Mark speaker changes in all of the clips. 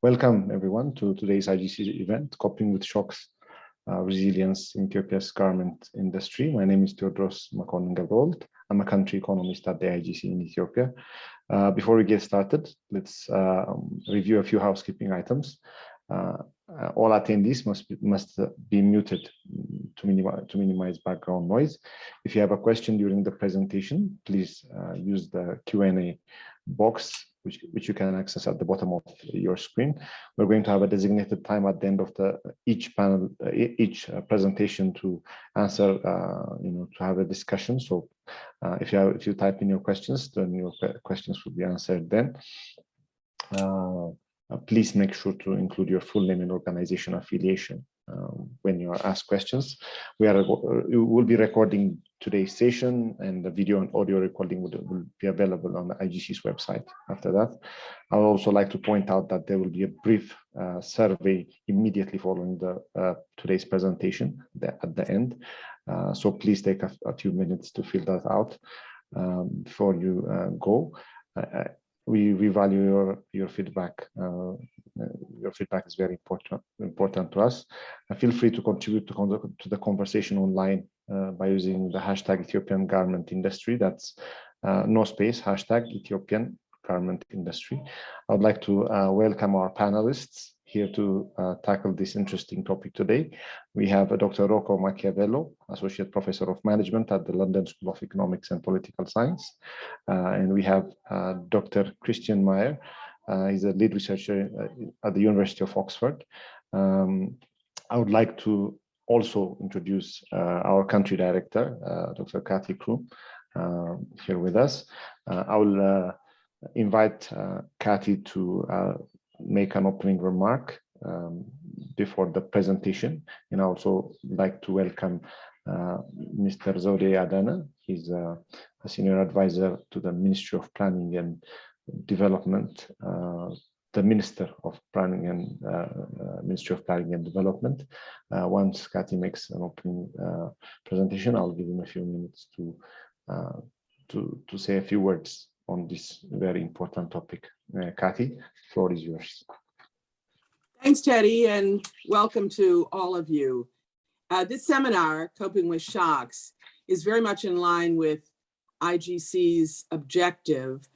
Speaker 1: Welcome everyone to today's IGC event, Coping with Shocks, Resilience in Ethiopia's Garment Industry. My name is Theodros Makonnen-Gabriel. I'm a country economist at the IGC in Ethiopia. Before we get started, let's review a few housekeeping items. All attendees must be muted to minimize background noise. If you have a question during the presentation, please use the Q&A box, which you can access at the bottom of your screen. We're going to have a designated time at the end of each presentation to answer, to have a discussion. So if you type in your questions, then your questions will be answered then. Please make sure to include your full name and organization affiliation when you are asked questions. We will be recording today's session, and the video and audio recording will be available on the IGC's website after that. I would also like to point out that there will be a brief survey immediately following today's presentation at the end. So please take a few minutes to fill that out before you go. We value your feedback. Your feedback is very important to us. Feel free to contribute to the conversation online by using the hashtag Ethiopian Garment Industry. That's no space, hashtag Ethiopian Garment Industry. I would like to welcome our panelists here to tackle this interesting topic today. We have Dr. Rocco Macchiavello, Associate Professor of Management at the London School of Economics and Political Science. And we have Dr. Christian Meyer. He's a lead researcher at the University of Oxford. I would like to also introduce our country director, Dr. Kathy Kroom, here with us. I will invite Kathy to make an opening remark before the presentation, and I also like to welcome Mr. Zode Adana. He's a senior advisor to the Ministry of Planning and Development, the Minister of Planning and Ministry of Planning and Development. Once Kathy makes an opening presentation, I'll give him a few minutes to say a few words on this very important topic. Kathy, the floor is yours.
Speaker 2: Thanks, Teddy, and welcome to all of you. This seminar, Coping with Shocks, is very much in line with IGC's objective,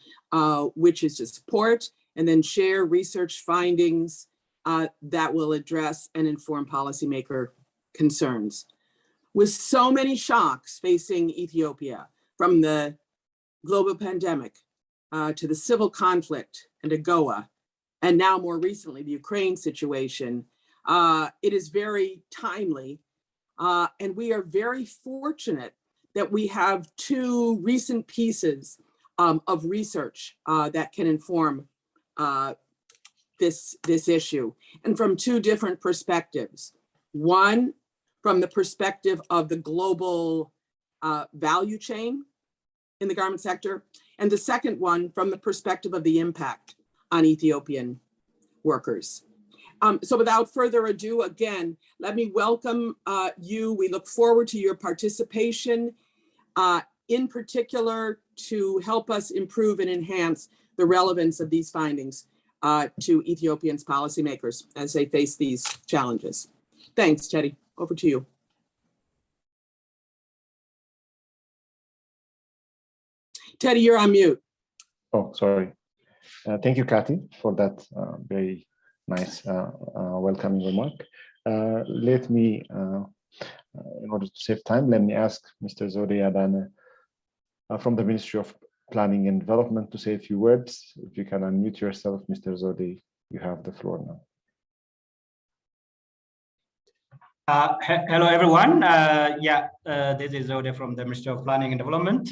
Speaker 2: which is to support and then share research findings that will address and inform policymaker concerns. With so many shocks facing Ethiopia, from the global pandemic to the civil conflict and AGOA, and now more recently, the Ukraine situation, it is very timely. And we are very fortunate that we have two recent pieces of research that can inform this issue, and from two different perspectives. One, from the perspective of the global value chain in the garment sector, and the second one from the perspective of the impact on Ethiopian workers. So without further ado, again, let me welcome you. We look forward to your participation, in particular to help us improve and enhance the relevance of these findings to Ethiopians' policymakers as they face these challenges. Thanks, Teddy. Over to you. Teddy, you're on mute.
Speaker 1: Oh, sorry. Thank you, Kathy, for that very nice welcoming remark. Let me, in order to save time, let me ask Mr. Zode Adana from the Ministry of Planning and Development to say a few words. If you can unmute yourself, Mr. Zode, you have the floor now.
Speaker 3: Hello, everyone. This is Zode from the Ministry of Planning and Development.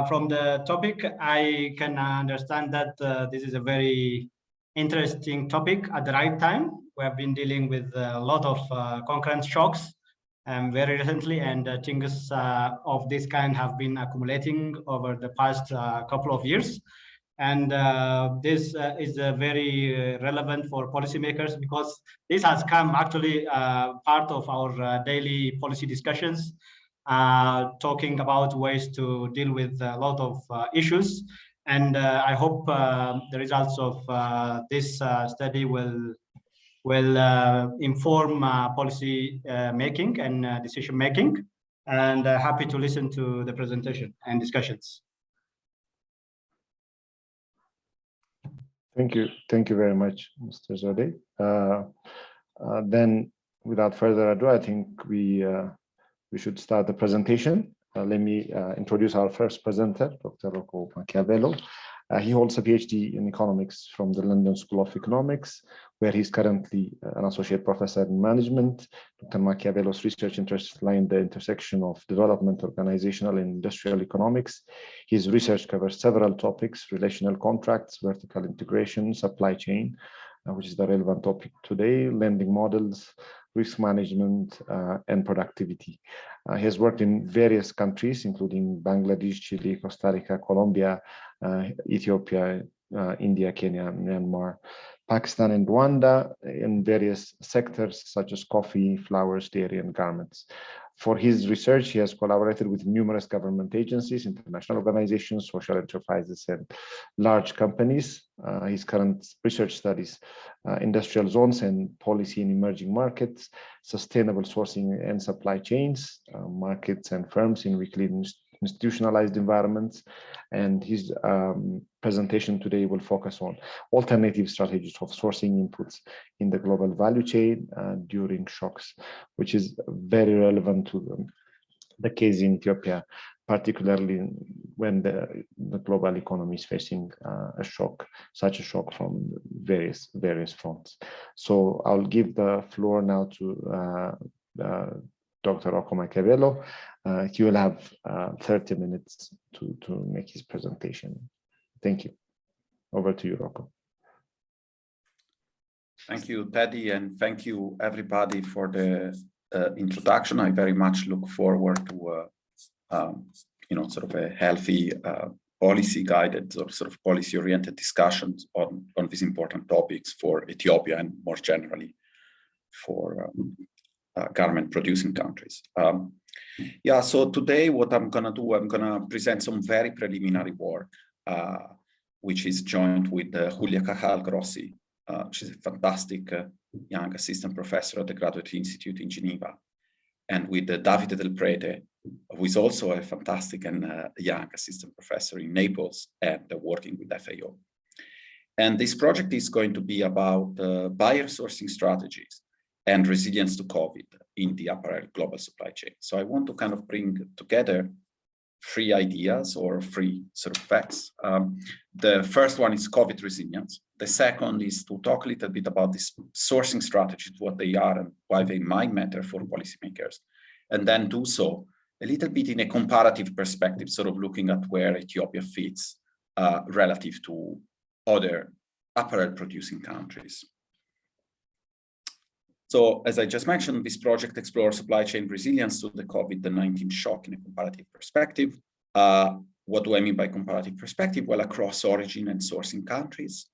Speaker 3: From the topic, I can understand that this is a very interesting topic at the right time. We have been dealing with a lot of concurrent shocks very recently, and things of this kind have been accumulating over the past couple of years. And this is very relevant for policymakers, because this has come actually part of our daily policy discussions, talking about ways to deal with a lot of issues. And I hope the results of this study will inform policy making and decision making. And happy to listen to the presentation and discussions.
Speaker 1: Thank you very much, Mr. Zode. Then, without further ado, I think we should start the presentation. Let me introduce our first presenter, Dr. Rocco Macchiavello. He holds a PhD in economics from the London School of Economics, where he's currently an associate professor in management. Dr. Macchiavello's research interests lie in the intersection of development, organizational, and industrial economics. His research covers several topics: relational contracts, vertical integration, supply chain, which is the relevant topic today, lending models, risk management, and productivity. He has worked in various countries, including Bangladesh, Chile, Costa Rica, Colombia, Ethiopia, India, Kenya, Myanmar, Pakistan, and Rwanda, in various sectors such as coffee, flowers, dairy, and garments. For his research, he has collaborated with numerous government agencies, international organizations, social enterprises, and large companies. His current research studies industrial zones and policy in emerging markets, sustainable sourcing and supply chains, markets and firms in weakly institutionalized environments. And his presentation today will focus on alternative strategies of sourcing inputs in the global value chain during shocks, which is very relevant to the case in Ethiopia, particularly when the global economy is facing a shock, such a shock from various fronts. So I'll give the floor now to Dr. Rocco Macchiavello. He will have 30 minutes to make his presentation. Thank you. Over to you, Rocco.
Speaker 4: Thank you, Teddy, and thank you everybody for the introduction. I very much look forward to sort of a healthy policy-guided or sort of policy-oriented discussions on these important topics for Ethiopia and more generally for garment-producing countries. So today what I'm going to do, I'm going to present some very preliminary work, which is joined with Julia Cajal-Grossi. She's a fantastic young assistant professor at the Graduate Institute in Geneva, and with Davide Del Prete, who is also a fantastic and young assistant professor in Naples and working with FAO. And this project is going to be about buyer sourcing strategies and resilience to COVID in the apparel global supply chain. So I want to kind of bring together three ideas or three sort of facts. The first one is COVID resilience. The second is to talk a little bit about these sourcing strategies, what they are and why they might matter for policymakers. And then do so a little bit in a comparative perspective, sort of looking at where Ethiopia fits relative to other apparel producing countries. So as I just mentioned, this project explores supply chain resilience to the COVID-19 shock in a comparative perspective. What do I mean by comparative perspective? Well, across origin and sourcing countries,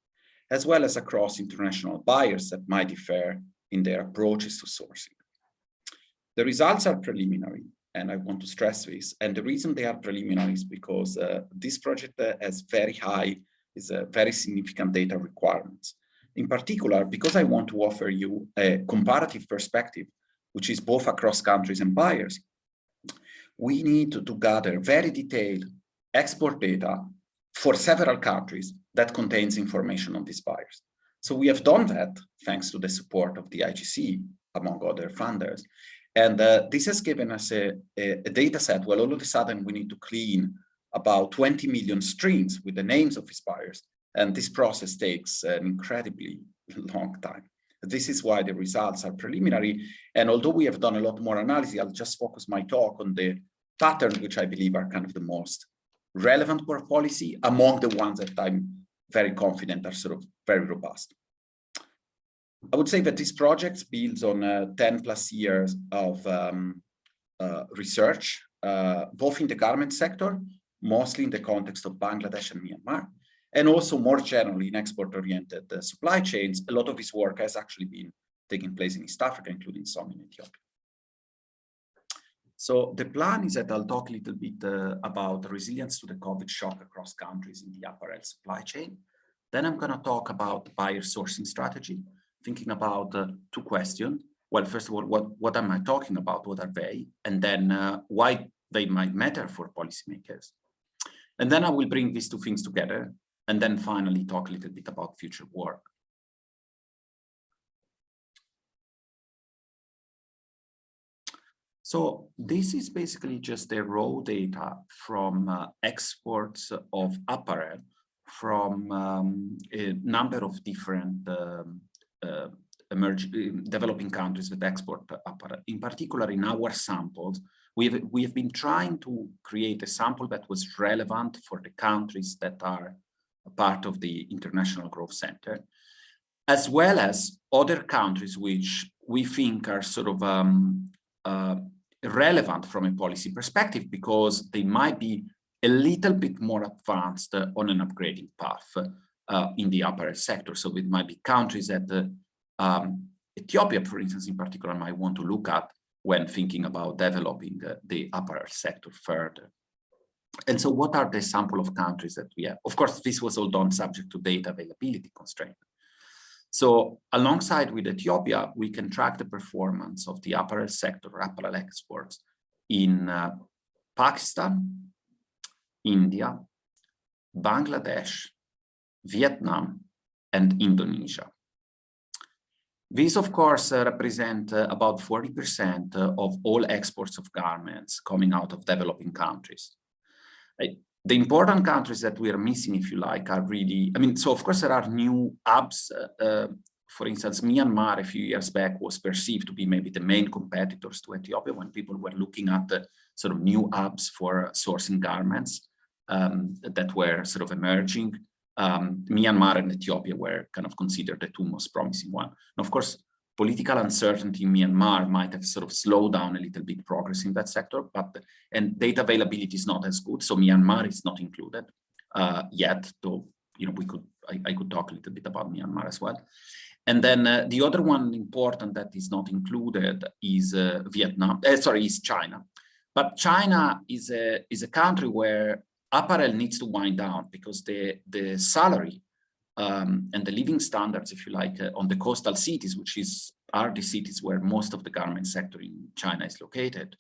Speaker 4: as well as across international buyers that might differ in their approaches to sourcing. The results are preliminary, and I want to stress this. And the reason they are preliminary is because this project has very significant data requirements. In particular, because I want to offer you a comparative perspective, which is both across countries and buyers, we need to gather very detailed export data for several countries that contains information on these buyers. So we have done that thanks to the support of the IGC, among other funders. And this has given us a data set. Well, all of a sudden, we need to clean about 20 million strings with the names of these buyers. And this process takes an incredibly long time. This is why the results are preliminary. And although we have done a lot more analysis, I'll just focus my talk on the patterns, which I believe are kind of the most relevant for policy among the ones that I'm very confident are sort of very robust. I would say that this project builds on 10 plus years of research, both in the garment sector, mostly in the context of Bangladesh and Myanmar, and also more generally in export-oriented supply chains. A lot of this work has actually been taking place in East Africa, including some in Ethiopia. So the plan is that I'll talk a little bit about resilience to the COVID shock across countries in the apparel supply chain. Then I'm going to talk about buyer sourcing strategy, thinking about two questions. Well, first of all, what am I talking about? What are they? And then why they might matter for policymakers. And then I will bring these two things together, and then finally talk a little bit about future work. So this is basically just the raw data from exports of apparel from a number of different developing countries that export apparel. In particular, in our samples, we have been trying to create a sample that was relevant for the countries that are a part of the International Growth Center, as well as other countries which we think are sort of relevant from a policy perspective because they might be a little bit more advanced on an upgrading path in the apparel sector. So it might be countries that Ethiopia, for instance, in particular, might want to look at when thinking about developing the apparel sector further. And so what are the sample of countries that we have? Of course, this was all done subject to data availability constraint. So alongside with Ethiopia, we can track the performance of the apparel sector, apparel exports in Pakistan, India, Bangladesh, Vietnam, and Indonesia. These, of course, represent about 40% of all exports of garments coming out of developing countries. The important countries that we are missing, if you like, are really, so of course there are new hubs. For instance, Myanmar a few years back was perceived to be maybe the main competitors to Ethiopia when people were looking at the sort of new hubs for sourcing garments that were sort of emerging. Myanmar and Ethiopia were kind of considered the two most promising ones. And of course, political uncertainty in Myanmar might have sort of slowed down a little bit progress in that sector, and data availability is not as good. So Myanmar is not included yet, though, I could talk a little bit about Myanmar as well. And then the other one important that is not included is is China. But China is a country where apparel needs to wind down because the salary and the living standards, if you like, on the coastal cities, which are the cities where most of the garment sector in China is located,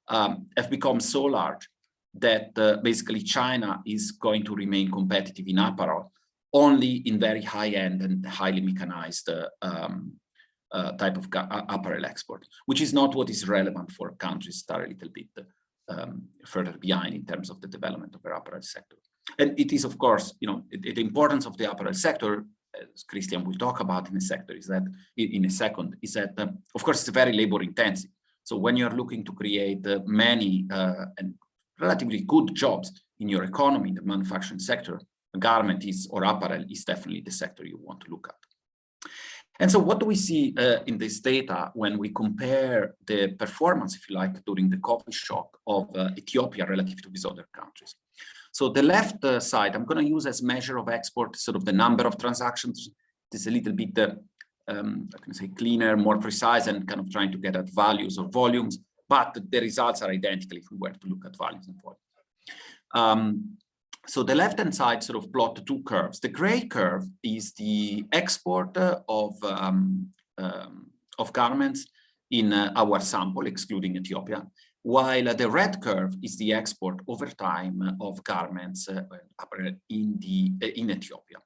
Speaker 4: have become so large that basically China is going to remain competitive in apparel only in very high-end and highly mechanized type of apparel export, which is not what is relevant for countries that are a little bit further behind in terms of the development of their apparel sector. And it is, of course, the importance of the apparel sector, as Christian will talk about in a second, is that, of course, it's very labor intensive. So when you're looking to create many and relatively good jobs in your economy, the manufacturing sector, garment or apparel is definitely the sector you want to look at. And so what do we see in this data when we compare the performance, if you like, during the COVID shock of Ethiopia relative to these other countries? So the left side, I'm going to use as measure of export, sort of the number of transactions. This is a little bit, I can say, cleaner, more precise, and kind of trying to get at values or volumes, but the results are identical if we were to look at values and volumes. So the left-hand side sort of plot the two curves. The gray curve is the export of garments in our sample, excluding Ethiopia, while the red curve is the export over time of garments in Ethiopia.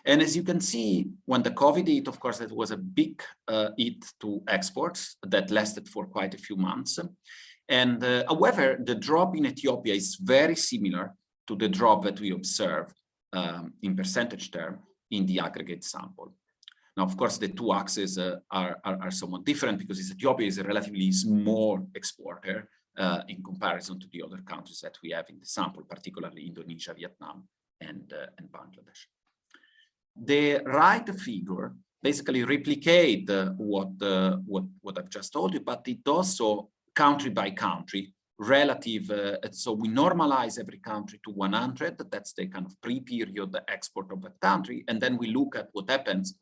Speaker 4: And as you can see, when the COVID hit, of course, that was a big hit to exports that lasted for quite a few months. And however, the drop in Ethiopia is very similar to the drop that we observe in percentage term in the aggregate sample. Now, of course, the two axes are somewhat different because Ethiopia is a relatively small exporter in comparison to the other countries that we have in the sample, particularly Indonesia, Vietnam, and Bangladesh. The right figure basically replicate what I've just told you, but it does so country by country relative. So we normalize every country to 100. That's the kind of pre-period export of that country. And then we look at what happens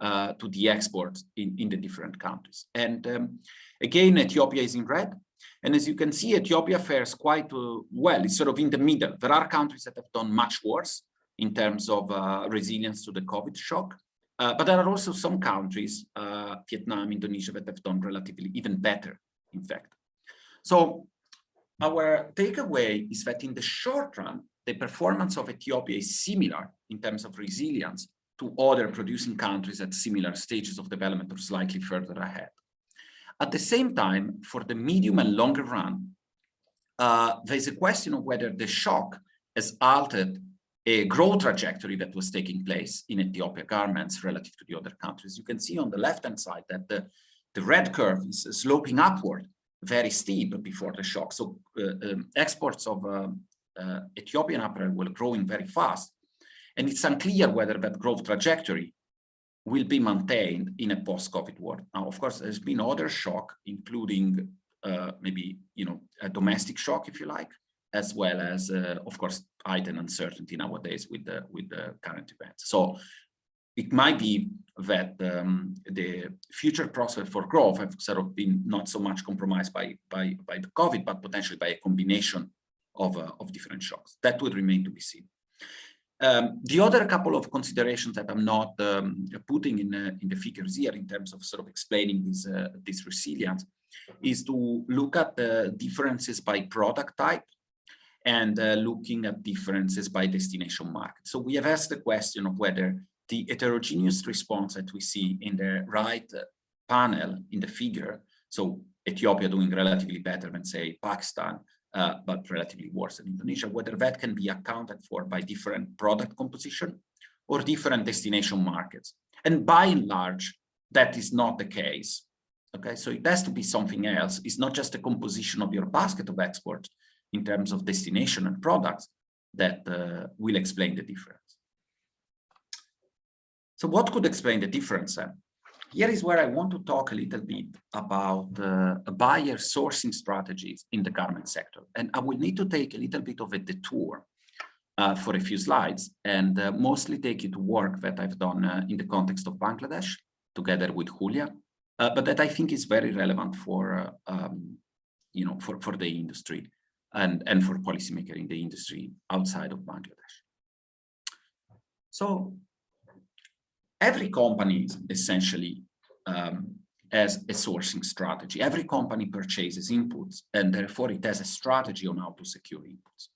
Speaker 4: to the exports in the different countries. And again, Ethiopia is in red. And as you can see, Ethiopia fares quite well. It's sort of in the middle. There are countries that have done much worse in terms of resilience to the COVID shock. But there are also some countries, Vietnam, Indonesia, that have done relatively even better, in fact. So our takeaway is that in the short run, the performance of Ethiopia is similar in terms of resilience to other producing countries at similar stages of development or slightly further ahead. At the same time, for the medium and longer run, there's a question of whether the shock has altered a growth trajectory that was taking place in Ethiopia garments relative to the other countries. You can see on the left-hand side that the red curve is sloping upward, very steep before the shock. So exports of Ethiopian apparel were growing very fast. And it's unclear whether that growth trajectory will be maintained in a post-COVID world. Now, of course, there's been other shock, including maybe, a domestic shock, if you like, as well as, of course, heightened uncertainty nowadays with the current events. So it might be that the future prospects for growth have sort of been not so much compromised by the COVID, but potentially by a combination of different shocks. That would remain to be seen. The other couple of considerations that I'm not putting in the figures here in terms of sort of explaining this resilience is to look at the differences by product type and looking at differences by destination market. So we have asked the question of whether the heterogeneous response that we see in the right panel in the figure, so Ethiopia doing relatively better than, say, Pakistan, but relatively worse than Indonesia, whether that can be accounted for by different product composition or different destination markets. And by and large, that is not the case. Okay, so it has to be something else. It's not just the composition of your basket of exports in terms of destination and products that will explain the difference. So what could explain the difference then? Here is where I want to talk a little bit about buyer sourcing strategies in the garment sector. And I will need to take a little bit of a detour for a few slides and mostly take you to work that I've done in the context of Bangladesh together with Julia, but that I think is very relevant for, for the industry and for policymakers in the industry outside of Bangladesh. So every company essentially has a sourcing strategy. Every company purchases inputs, and therefore it has a strategy on how to secure inputs.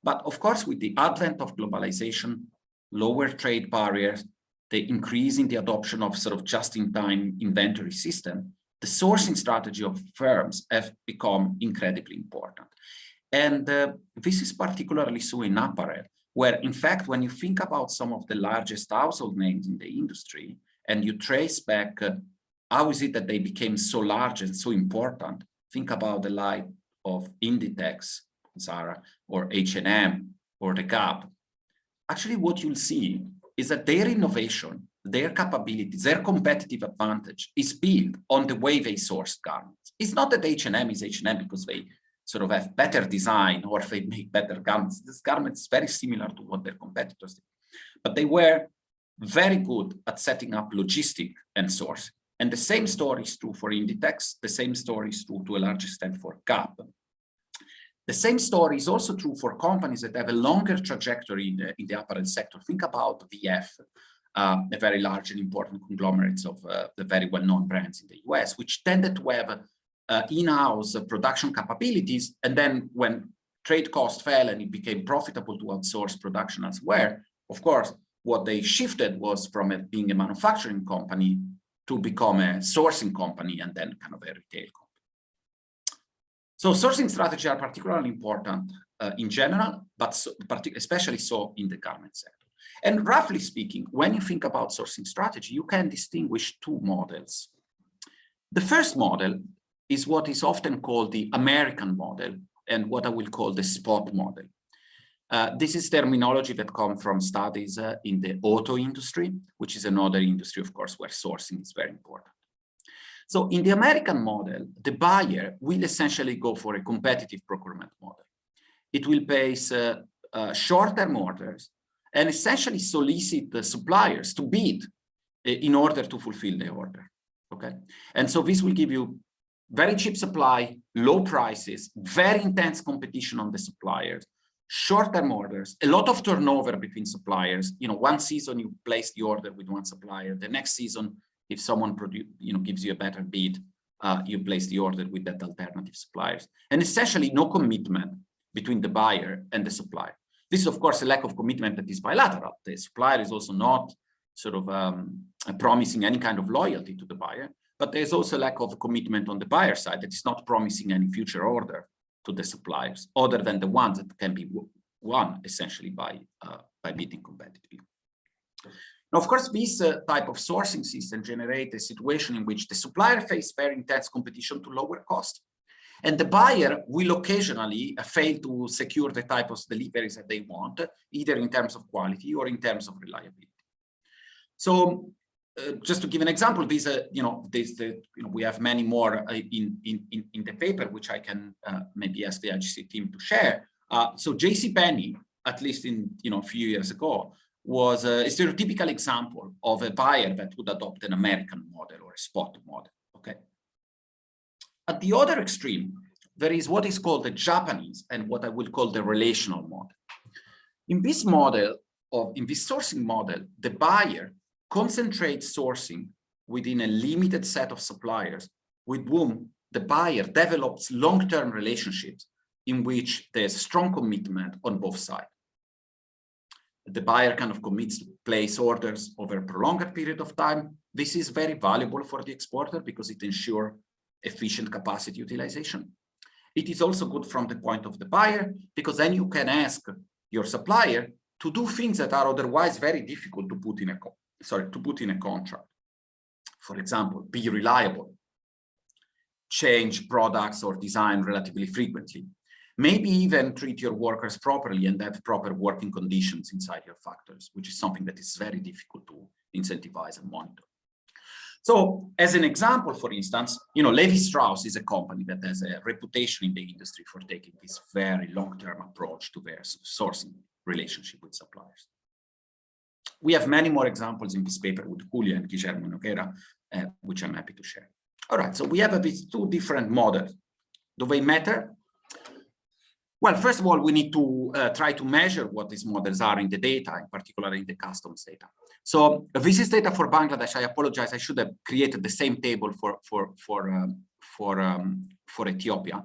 Speaker 4: But of course, with the advent of globalization, lower trade barriers, the increase in the adoption of sort of just-in-time inventory system, the sourcing strategy of firms have become incredibly important. And this is particularly so in apparel, where in fact, when you think about some of the largest household names in the industry, and you trace back how is it that they became so large and so important, think about the like of Inditex, Zara, or H&M, or the Gap. Actually, what you'll see is that their innovation, their capabilities, their competitive advantage is built on the way they source garments. It's not that H&M is H&M because they sort of have better design or they make better garments. This garment is very similar to what their competitors did. But they were very good at setting up logistic and source. And the same story is true for Inditex. The same story is true to a large extent for Gap. The same story is also true for companies that have a longer trajectory in the apparel sector. Think about VF, a very large and important conglomerates of the very well-known brands in the US, which tended to have in-house production capabilities. And then when trade costs fell and it became profitable to outsource production elsewhere, of course, what they shifted was from it being a manufacturing company to become a sourcing company and then kind of a retail company. So sourcing strategies are particularly important in general, but especially so in the garment sector. And roughly speaking, when you think about sourcing strategy, you can distinguish two models. The first model is what is often called the American model and what I will call the spot model. This is terminology that comes from studies in the auto industry, which is another industry, of course, where sourcing is very important. So in the American model, the buyer will essentially go for a competitive procurement model. It will place short-term orders and essentially solicit the suppliers to bid in order to fulfill the order. Okay, and so this will give you very cheap supply, low prices, very intense competition on the suppliers, short-term orders, a lot of turnover between suppliers. You know, one season you place the order with one supplier, the next season, if someone gives you a better bid, you place the order with that alternative suppliers, and essentially no commitment between the buyer and the supplier. This is, of course, a lack of commitment that is bilateral. The supplier is also not sort of promising any kind of loyalty to the buyer, but there's also a lack of commitment on the buyer side that is not promising any future order to the suppliers, other than the ones that can be won essentially by bidding competitively. Now, of course, this type of sourcing system generates a situation in which the supplier faces very intense competition to lower cost, and the buyer will occasionally fail to secure the type of deliveries that they want, either in terms of quality or in terms of reliability. So, just to give an example, we have many more in the paper, which I can maybe ask the IGC team to share. So JCPenney, at least in a few years ago, was a stereotypical example of a buyer that would adopt an American model or a spot model. Okay. At the other extreme, there is what is called the Japanese and what I will call the relational model. In this model, in this sourcing model, the buyer concentrates sourcing within a limited set of suppliers with whom the buyer develops long-term relationships in which there's strong commitment on both sides. The buyer kind of commits to place orders over a prolonged period of time. This is very valuable for the exporter because it ensures efficient capacity utilization. It is also good from the point of the buyer because then you can ask your supplier to do things that are otherwise very difficult to put in a contract. For example, be reliable, change products or design relatively frequently, maybe even treat your workers properly and have proper working conditions inside your factories, which is something that is very difficult to incentivize and monitor. So as an example, for instance, Levi-Strauss is a company that has a reputation in the industry for taking this very long-term approach to their sourcing relationship with suppliers. We have many more examples in this paper with Julia and Guillermo Noguera, which I'm happy to share. All right, so we have these two different models. Do they matter? Well, first of all, we need to try to measure what these models are in the data, in particular in the customs data. So this is data for Bangladesh. I apologize, I should have created the same table for Ethiopia.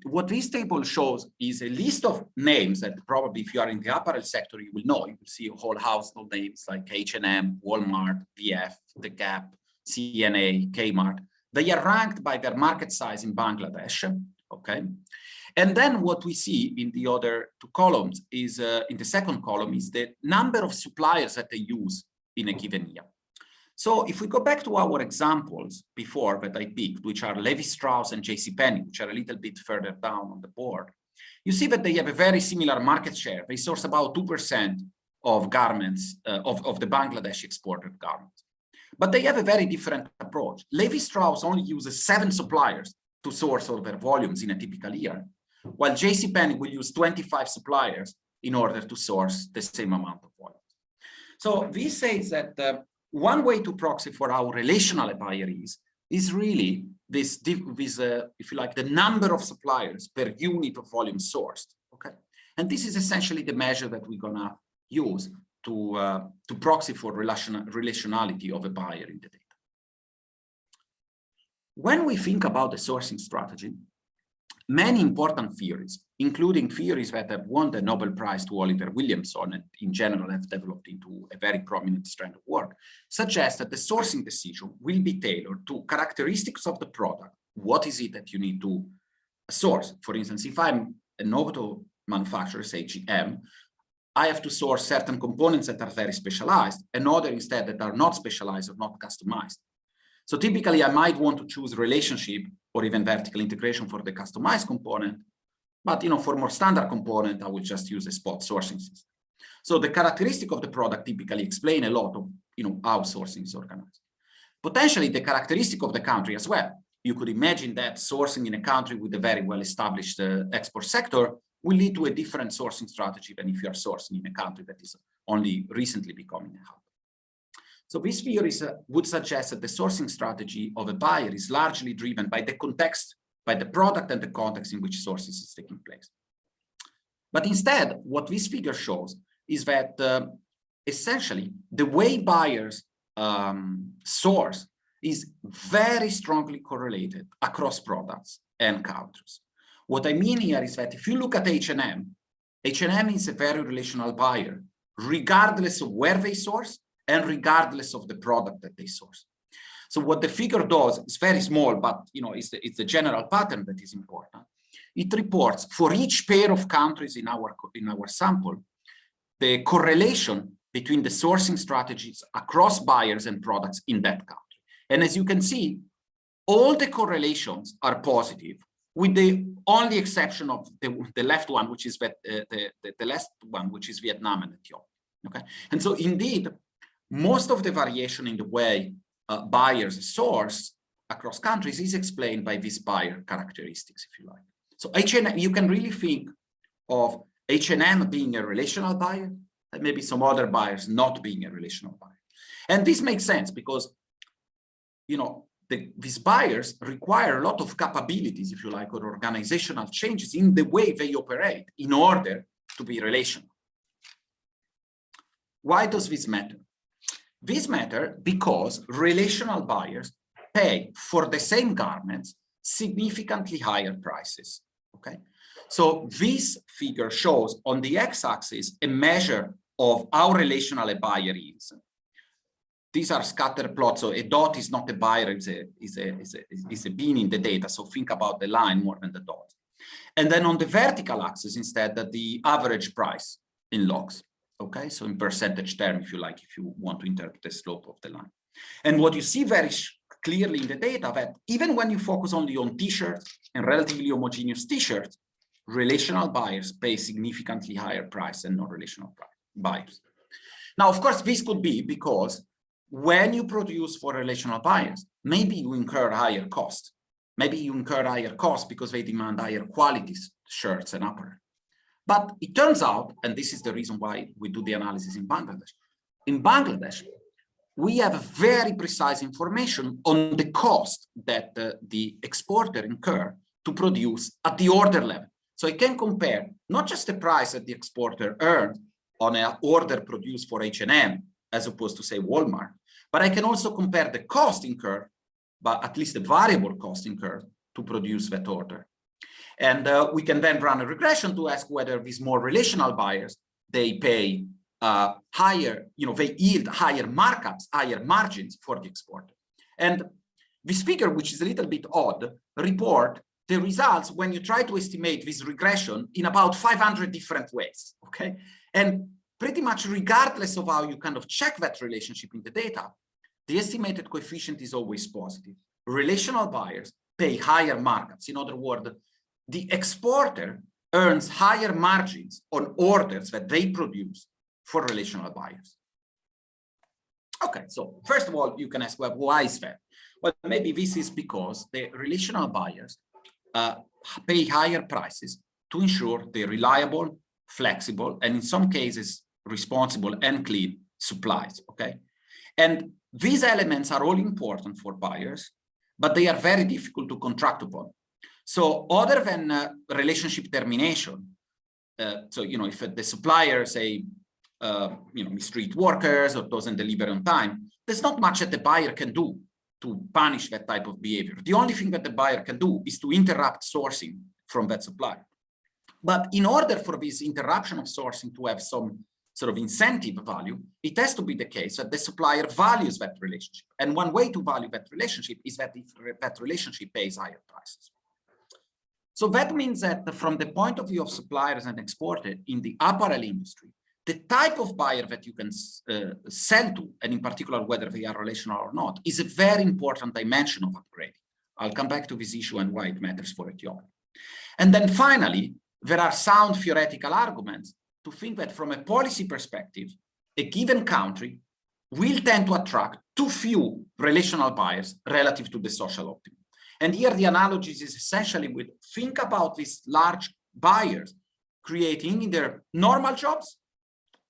Speaker 4: What this table shows is a list of names that probably if you are in the apparel sector, you will know. You will see whole household names like H&M, Walmart, VF, The Gap, CNA, Kmart. They are ranked by their market size in Bangladesh, okay? And then what we see in the other two columns is, in the second column, is the number of suppliers that they use in a given year. So if we go back to our examples before that I picked, which are Levi-Strauss and JCPenney, which are a little bit further down on the board, you see that they have a very similar market share. They source about 2% of garments, of the Bangladesh exported garments. But they have a very different approach. Levi-Strauss only uses 7 suppliers to source all their volumes in a typical year, while JCPenney will use 25 suppliers in order to source the same amount of volume. So this says that one way to proxy for how relational a buyer is really this, if you like, the number of suppliers per unit of volume sourced, okay? And this is essentially the measure that we're gonna use to proxy for relationality of a buyer in the data. When we think about the sourcing strategy, many important theories, including theories that have won the Nobel Prize to Oliver Williamson and in general have developed into a very prominent strand of work, suggest that the sourcing decision will be tailored to characteristics of the product. What is it that you need to source? For instance, if I'm an auto manufacturer, say GM, I have to source certain components that are very specialized and other instead that are not specialized or not customized. So typically I might want to choose relationship or even vertical integration for the customized component, but for more standard component, I will just use a spot sourcing system. So the characteristic of the product typically explain a lot of how sourcing is organized. Potentially the characteristic of the country as well. You could imagine that sourcing in a country with a very well-established export sector will lead to a different sourcing strategy than if you are sourcing in a country that is only recently becoming a hub. So this figure would suggest that the sourcing strategy of a buyer is largely driven by the context, by the product and the context in which sources is taking place. But instead, what this figure shows is that essentially the way buyers source is very strongly correlated across products and countries. What I mean here is that if you look at H&M is a very relational buyer, regardless of where they source and regardless of the product that they source. So what the figure does is very small, but it's the general pattern that is important. It reports for each pair of countries in our sample, the correlation between the sourcing strategies across buyers and products in that country. And as you can see, all the correlations are positive, with the only exception of the left one, which is the last one, which is Vietnam and Ethiopia. Okay, and so indeed, most of the variation in the way buyers source across countries is explained by these buyer characteristics, if you like. So H&M, you can really think of H&M being a relational buyer, and maybe some other buyers not being a relational buyer. And this makes sense because, these buyers require a lot of capabilities, if you like, or organizational changes in the way they operate in order to be relational. Why does this matter? This matters because relational buyers pay for the same garments significantly higher prices. Okay, so this figure shows on the x-axis a measure of how relational a buyer is. These are scatter plots, so a dot is not a buyer, is a bin in the data. So think about the line more than the dot. And then on the vertical axis, instead, the average price in logs. Okay, so in percentage term, if you like, if you want to interpret the slope of the line. And what you see very clearly in the data that even when you focus only on t-shirts and relatively homogeneous t-shirts, relational buyers pay significantly higher price than non-relational buyers. Now, of course, this could be because when you produce for relational buyers, maybe you incur higher costs. Maybe you incur higher costs because they demand higher quality shirts and apparel. But it turns out, and this is the reason why we do the analysis in Bangladesh, we have very precise information on the cost that the exporter incur to produce at the order level. So I can compare not just the price that the exporter earned on an order produced for H&M, as opposed to say Walmart, but I can also compare the cost incurred, but at least the variable cost incurred to produce that order. And we can then run a regression to ask whether these more relational buyers, they pay higher, they yield higher markups, higher margins for the exporter. And this figure, which is a little bit odd, report the results when you try to estimate this regression in about 500 different ways, okay? And pretty much regardless of how you kind of check that relationship in the data, the estimated coefficient is always positive. Relational buyers pay higher markups. In other words, the exporter earns higher margins on orders that they produce for relational buyers. Okay, so first of all, you can ask, well, why is that? Well, maybe this is because the relational buyers pay higher prices to ensure the reliable, flexible, and in some cases, responsible and clean supplies, okay? And these elements are all important for buyers, but they are very difficult to contract upon. So other than relationship termination, so, if the supplier, say, mistreat workers or doesn't deliver on time, there's not much that the buyer can do to punish that type of behavior. The only thing that the buyer can do is to interrupt sourcing from that supplier. But in order for this interruption of sourcing to have some sort of incentive value, it has to be the case that the supplier values that relationship. And one way to value that relationship is that if that relationship pays higher prices. So that means that from the point of view of suppliers and exporters in the apparel industry, the type of buyer that you can sell to, and in particular whether they are relational or not, is a very important dimension of upgrading. I'll come back to this issue and why it matters for Ethiopia. And then finally, there are sound theoretical arguments to think that from a policy perspective, a given country will tend to attract too few relational buyers relative to the social optimum. And here the analogy is essentially with think about these large buyers creating either normal jobs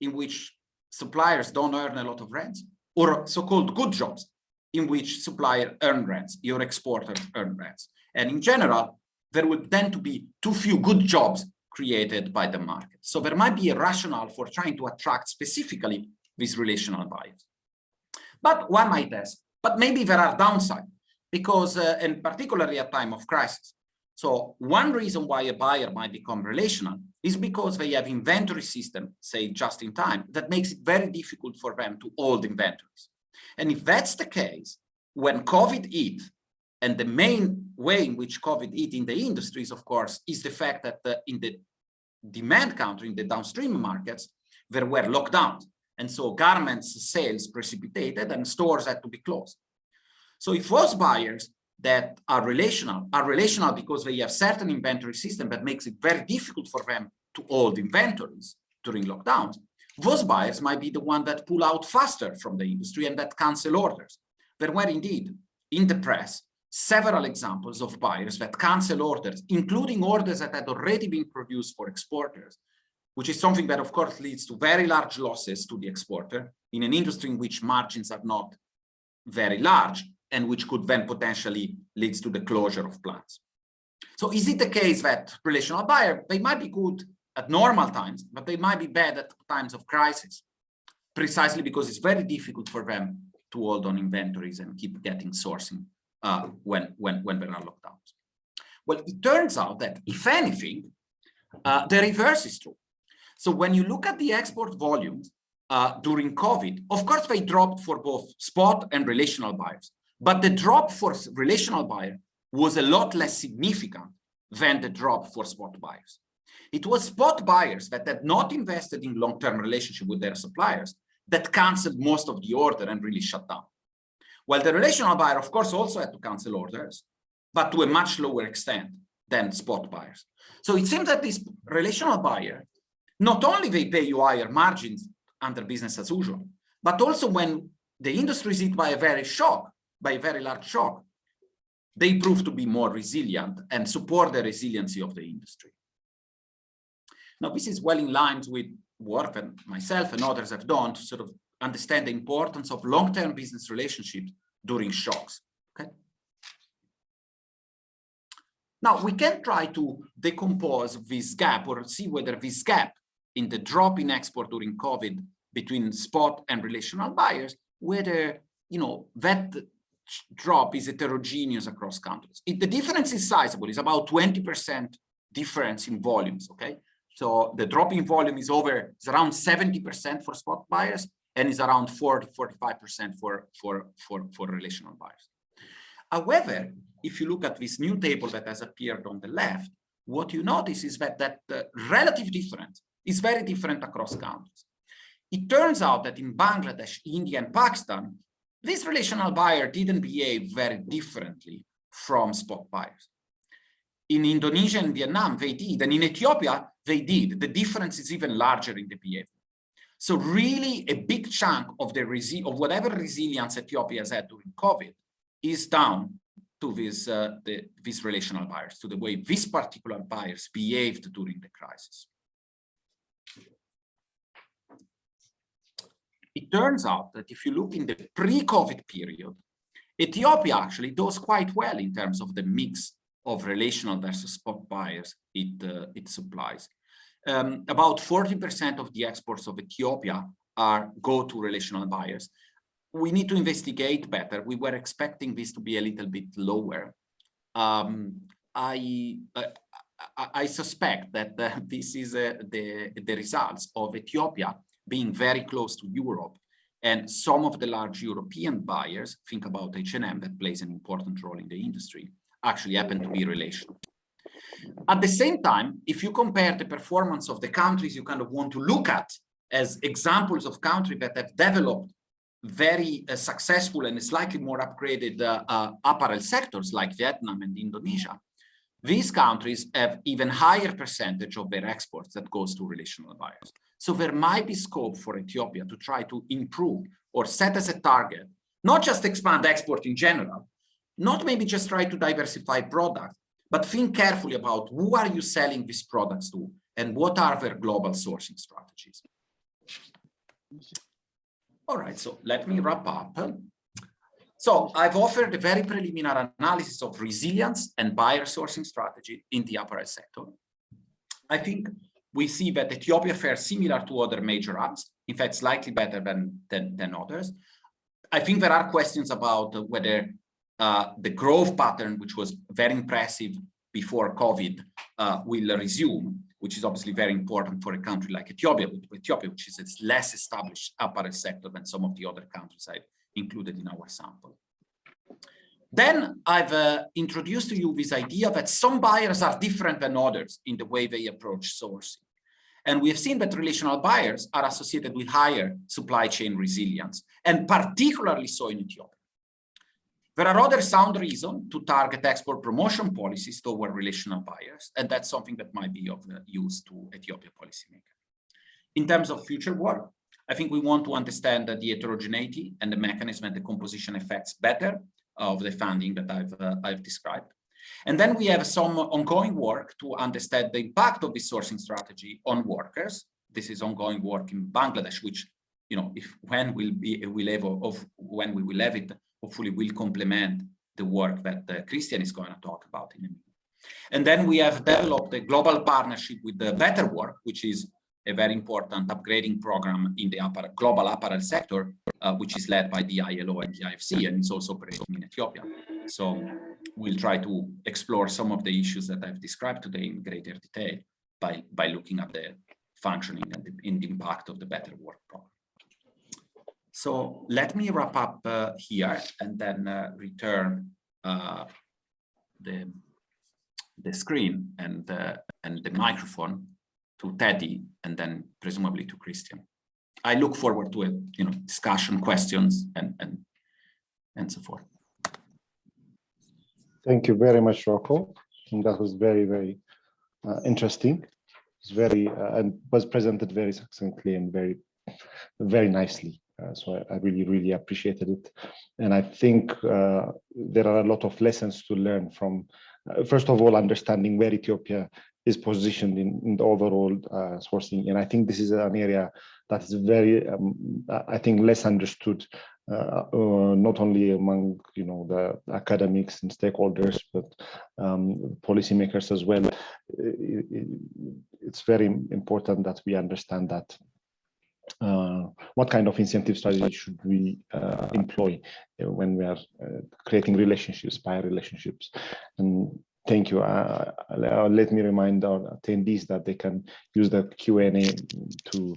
Speaker 4: in which suppliers don't earn a lot of rents, or so-called good jobs in which supplier earn rents, your exporters earn rents. And in general, there would tend to be too few good jobs created by the market. So there might be a rationale for trying to attract specifically these relational buyers. But one might ask, but maybe there are downsides, because, and particularly at time of crisis. So one reason why a buyer might become relational is because they have inventory system, say just in time, that makes it very difficult for them to hold inventories. And if that's the case, when COVID hit, and the main way in which COVID hit in the industries, of course, is the fact that in the demand counter, in the downstream markets, there were lockdowns. And so garments sales precipitated and stores had to be closed. So if those buyers that are relational because they have certain inventory system that makes it very difficult for them to hold inventories during lockdowns, those buyers might be the one that pull out faster from the industry and that cancel orders. There were indeed in the press several examples of buyers that cancel orders, including orders that had already been produced for exporters, which is something that of course leads to very large losses to the exporter in an industry in which margins are not very large, and which could then potentially lead to the closure of plants. So is it the case that relational buyer, they might be good at normal times, but they might be bad at times of crisis, precisely because it's very difficult for them to hold on inventories and keep getting sourcing when there are lockdowns? Well, it turns out that if anything, the reverse is true. So when you look at the export volumes during COVID, of course, they dropped for both spot and relational buyers. But the drop for relational buyer was a lot less significant than the drop for spot buyers. It was spot buyers that had not invested in long-term relationship with their suppliers that canceled most of the order and really shut down. While the relational buyer, of course, also had to cancel orders, but to a much lower extent than spot buyers. So it seems that this relational buyer, not only they pay you higher margins under business as usual, but also when the industry is hit by a very large shock, they prove to be more resilient and support the resiliency of the industry. Now, this is well in line with work that myself and others have done to sort of understand the importance of long-term business relationships during shocks. Okay. Now, we can try to decompose this gap or see whether this gap in the drop in export during COVID between spot and relational buyers, whether, you know, that drop is heterogeneous across countries. If the difference is sizable, it's about 20% difference in volumes, okay? So the drop in volume is around 70% for spot buyers and is around 45% for relational buyers. However, if you look at this new table that has appeared on the left, what you notice is that the relative difference is very different across countries. It turns out that in Bangladesh, India, and Pakistan, this relational buyer didn't behave very differently from spot buyers. In Indonesia and Vietnam, they did, and in Ethiopia, they did. The difference is even larger in the behavior. So really, a big chunk of whatever resilience Ethiopia has had during COVID is down to these relational buyers, to the way these particular buyers behaved during the crisis. It turns out that if you look in the pre-COVID period, Ethiopia actually does quite well in terms of the mix of relational versus spot buyers it supplies. About 40% of the exports of Ethiopia go to relational buyers. We need to investigate better. We were expecting this to be a little bit lower. I suspect that this is the results of Ethiopia being very close to Europe, and some of the large European buyers, think about H&M that plays an important role in the industry, actually happen to be relational. At the same time, if you compare the performance of the countries you kind of want to look at as examples of countries that have developed very successful and slightly more upgraded apparel sectors like Vietnam and Indonesia, these countries have even higher percentage of their exports that goes to relational buyers. So there might be scope for Ethiopia to try to improve or set as a target, not just expand export in general, not maybe just try to diversify products, but think carefully about who are you selling these products to and what are their global sourcing strategies. All right, so let me wrap up. So I've offered a very preliminary analysis of resilience and buyer sourcing strategy in the apparel sector. I think we see that Ethiopia fares similar to other major hubs, in fact, slightly better than others. I think there are questions about whether the growth pattern, which was very impressive before COVID, will resume, which is obviously very important for a country like Ethiopia, which is a less established apparel sector than some of the other countries I've included in our sample. Then I've introduced to you this idea that some buyers are different than others in the way they approach sourcing. And we have seen that relational buyers are associated with higher supply chain resilience, and particularly so in Ethiopia. There are other sound reasons to target export promotion policies toward relational buyers, and that's something that might be of use to Ethiopia policymakers. In terms of future work, I think we want to understand the heterogeneity and the mechanism and the composition effects better of the funding that I've described. And then we have some ongoing work to understand the impact of this sourcing strategy on workers. This is ongoing work in Bangladesh, which, you know, when we will have it, hopefully will complement the work that Christian is going to talk about in a minute. And then we have developed a global partnership with the Better Work, which is a very important upgrading program in the global apparel sector, which is led by the ILO and the IFC, and is also operating in Ethiopia. So we'll try to explore some of the issues that I've described today in greater detail by looking at the functioning and the impact of the Better Work program. So let me wrap up here and then return the screen and the microphone to Teddy and then presumably to Christian. I look forward to a discussion, questions, and so forth.
Speaker 1: Thank you very much, Rocco. And that was very, very interesting. It's very and was presented very succinctly and very, very nicely. So I really, really appreciated it. And I think there are a lot of lessons to learn from, first of all, understanding where Ethiopia is positioned in the overall sourcing. And I think this is an area that is very, I think, less understood, not only among, the academics and stakeholders, but policymakers as well. It's very important that we understand that what kind of incentive strategy should we employ when we are creating relationships, buyer relationships. And thank you. Let me remind our attendees that they can use the Q&A to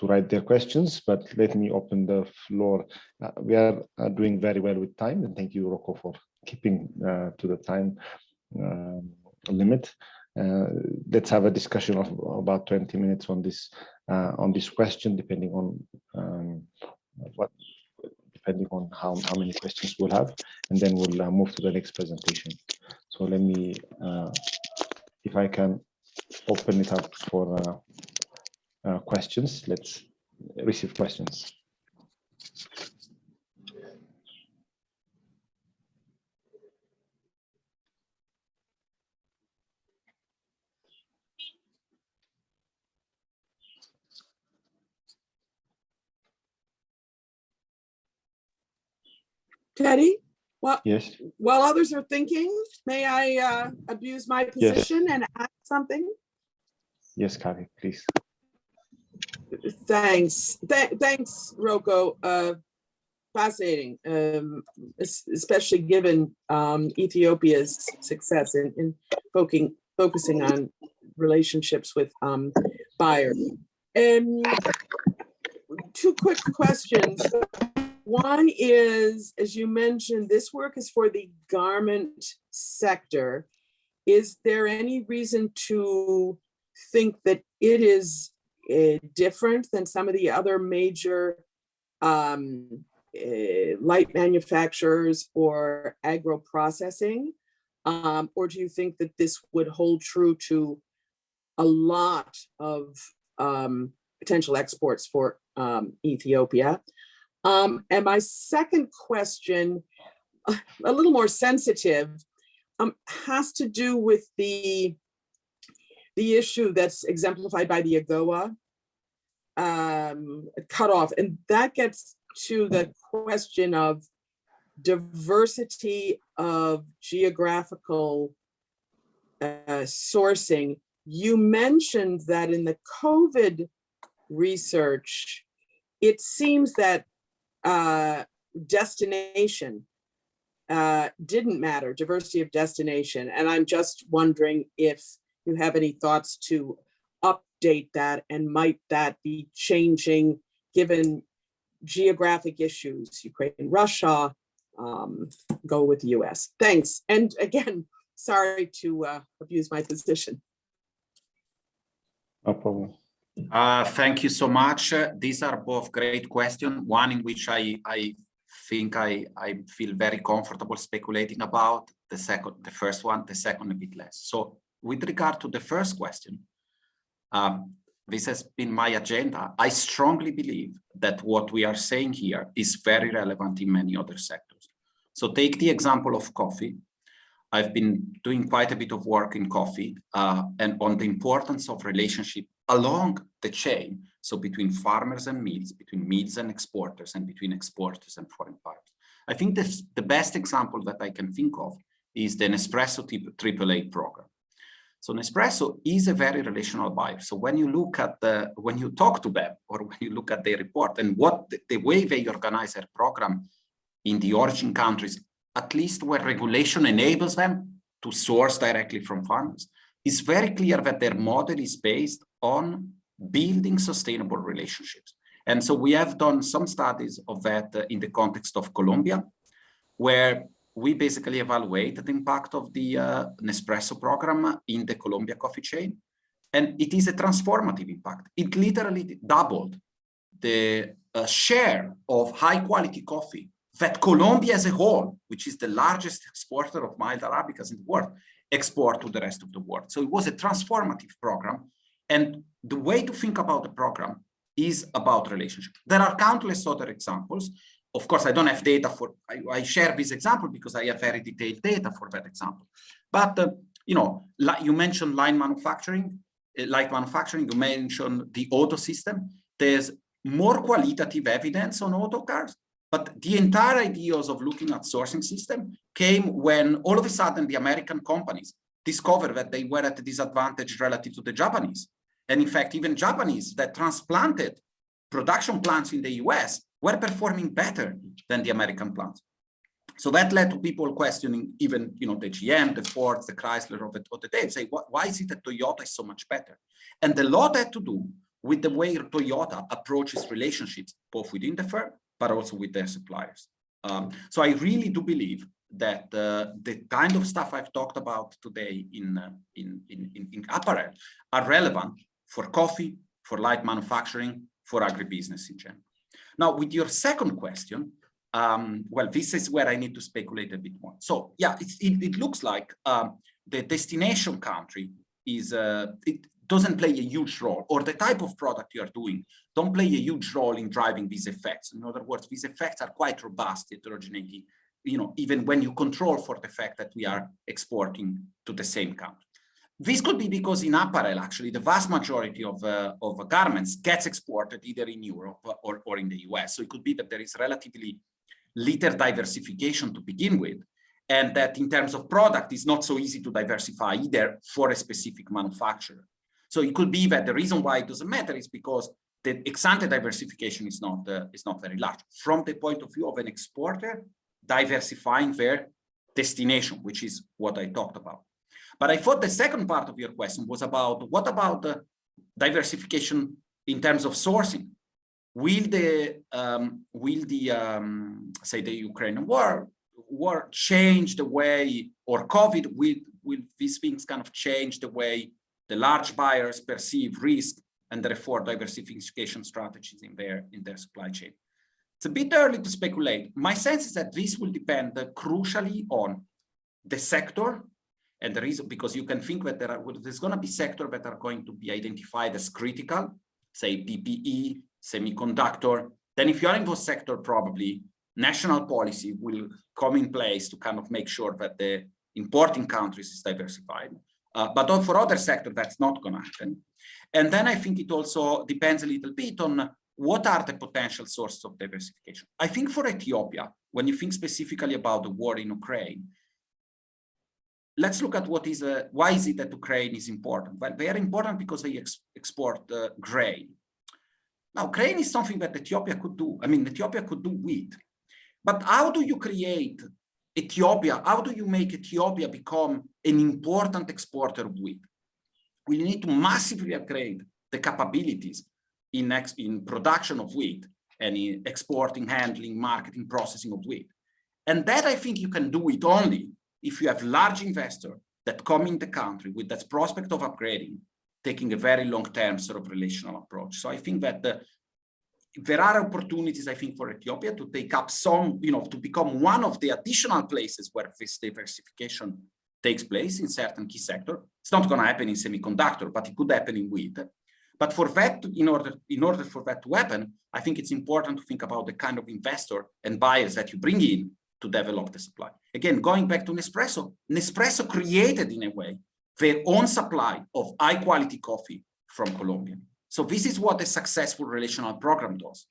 Speaker 1: write their questions, but let me open the floor. We are doing very well with time, and thank you, Rocco, for keeping to the time limit. Let's have a discussion of about 20 minutes on this question, depending on how many questions we'll have, and then we'll move to the next presentation. So let me, if I can open it up for questions. Let's receive questions.
Speaker 2: Teddy,
Speaker 1: Yes.
Speaker 2: While others are thinking, may I abuse my position and ask something?
Speaker 1: Yes, Kari, please.
Speaker 2: Thanks. Thanks, Rocco. Fascinating, especially given Ethiopia's success in focusing on relationships with buyers. Two quick questions. One is, as you mentioned, this work is for the garment sector. Is there any reason to think that it is different than some of the other major light manufacturers or agro-processing? Or do you think that this would hold true to a lot of potential exports for Ethiopia? And my second question, a little more sensitive, has to do with the issue that's exemplified by the AGOA cut off. And that gets to the question of diversity of geographical sourcing. You mentioned that in the COVID research, it seems that destination didn't matter, diversity of destination. And I'm just wondering if you have any thoughts to update that, and might that be changing given geographic issues, Ukraine, Russia, go with the US. Thanks. And again, sorry to abuse my position.
Speaker 1: No problem.
Speaker 4: Thank you so much. These are both great questions. One in which I think I feel very comfortable speculating about. The first one, the second a bit less. So with regard to the first question, this has been my agenda. I strongly believe that what we are saying here is very relevant in many other sectors. So take the example of coffee. I've been doing quite a bit of work in coffee and on the importance of relationship along the chain. So between farmers and mills, between mills and exporters, and between exporters and foreign buyers. I think the best example that I can think of is the Nespresso AAA program. So Nespresso is a very relational buyer. So when you look at when you talk to them, or when you look at their report and what the way they organize their program in the origin countries, at least where regulation enables them to source directly from farmers, it's very clear that their model is based on building sustainable relationships. And so we have done some studies of that in the context of Colombia, where we basically evaluate the impact of the Nespresso program in the Colombia coffee chain. And it is a transformative impact. It literally doubled the share of high quality coffee that Colombia as a whole, which is the largest exporter of mild Arabicas in the world, export to the rest of the world. So it was a transformative program. And the way to think about the program is about relationship. There are countless other examples. Of course, I don't have data for, I share this example because I have very detailed data for that example. But, you know, you mentioned light manufacturing, you mentioned the auto system. There's more qualitative evidence on auto cars, but the entire ideas of looking at sourcing system came when all of a sudden the American companies discovered that they were at a disadvantage relative to the Japanese. And in fact, even Japanese that transplanted production plants in the US were performing better than the American plants. So that led to people questioning even, you know, the GM, the Ford, the Chrysler of the day, say, why is it that Toyota is so much better? And a lot had to do with the way Toyota approaches relationships, both within the firm, but also with their suppliers. So I really do believe that the kind of stuff I've talked about today in apparel are relevant for coffee, for light manufacturing, for agribusiness in general. Now, with your second question, well, this is where I need to speculate a bit more. So yeah, it looks like the destination country is, it doesn't play a huge role, or the type of product you're doing don't play a huge role in driving these effects. In other words, these effects are quite robust, heterogeneity, you know, even when you control for the fact that we are exporting to the same country. This could be because in apparel, actually, the vast majority of garments gets exported either in Europe or in the US. So it could be that there is relatively little diversification to begin with, and that in terms of product, it's not so easy to diversify either for a specific manufacturer. So it could be that the reason why it doesn't matter is because the ex-ante diversification is not very large. From the point of view of an exporter, diversifying their destination, which is what I talked about. But I thought the second part of your question was about, what about the diversification in terms of sourcing? Will the say the Ukrainian war change the way, or COVID, will these things kind of change the way the large buyers perceive risk and therefore diversification strategies in their supply chain? It's a bit early to speculate. My sense is that this will depend crucially on the sector. And the reason, because you can think that there's going to be sectors that are going to be identified as critical, say PPE, semiconductor. Then if you are in those sectors, probably national policy will come in place to kind of make sure that the importing countries is diversified. But for other sectors, that's not going to happen. And then I think it also depends a little bit on what are the potential sources of diversification. I think for Ethiopia, when you think specifically about the war in Ukraine, let's look at why is it that Ukraine is important? Well, they are important because they export grain. Now, grain is something that Ethiopia could do. I mean, Ethiopia could do wheat. But how do you create Ethiopia? How do you make Ethiopia become an important exporter of wheat? We need to massively upgrade the capabilities in production of wheat and in exporting, handling, marketing, processing of wheat. And that I think you can do it only if you have large investors that come in the country with that prospect of upgrading, taking a very long-term sort of relational approach. So I think that there are opportunities, I think, for Ethiopia to take up some, to become one of the additional places where this diversification takes place in certain key sector. It's not going to happen in semiconductor, but it could happen in wheat. But for that, in order for that to happen, I think it's important to think about the kind of investor and buyers that you bring in to develop the supply. Again, going back to Nespresso, Nespresso created in a way their own supply of high quality coffee from Colombia. So this is what a successful relational program does.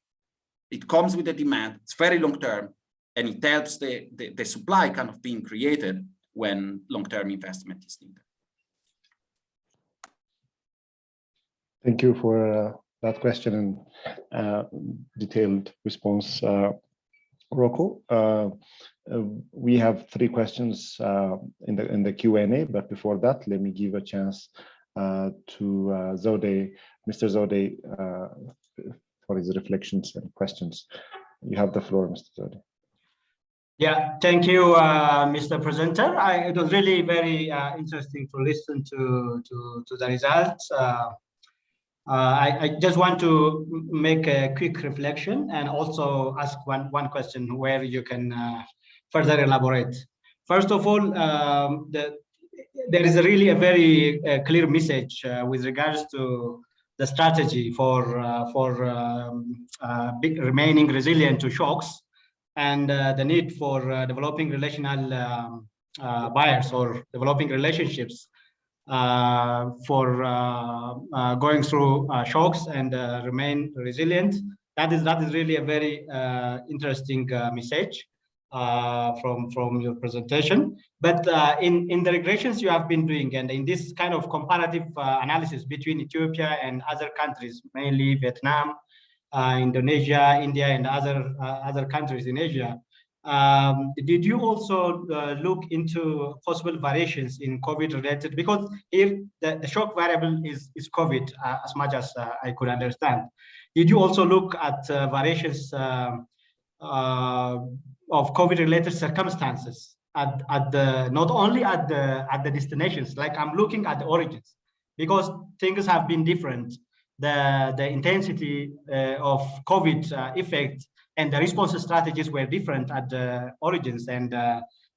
Speaker 4: It comes with a demand, it's very long term, and it helps the supply kind of being created when long-term investment is needed.
Speaker 1: Thank you for that question and detailed response, Rocco. We have 3 questions in the Q&A, but before that, let me give a chance to Zode, Mr. Zode, for his reflections and questions. You have the floor, Mr. Zode.
Speaker 3: Yeah, thank you, Mr. Presenter. It was really very interesting to listen to the results. I just want to make a quick reflection and also ask one question where you can further elaborate. First of all, there is really a very clear message with regards to the strategy for remaining resilient to shocks and the need for developing relational buyers or developing relationships for going through shocks and remain resilient. That is really a very interesting message from your presentation. But in the regressions you have been doing and in this kind of comparative analysis between Ethiopia and other countries, mainly Vietnam, Indonesia, India, and other countries in Asia, did you also look into possible variations in COVID related? Because if the shock variable is COVID, as much as I could understand, did you also look at variations of COVID related circumstances at the not only at the destinations? Like I'm looking at the origins, because things have been different. The intensity of COVID effect and the response strategies were different at the origins, and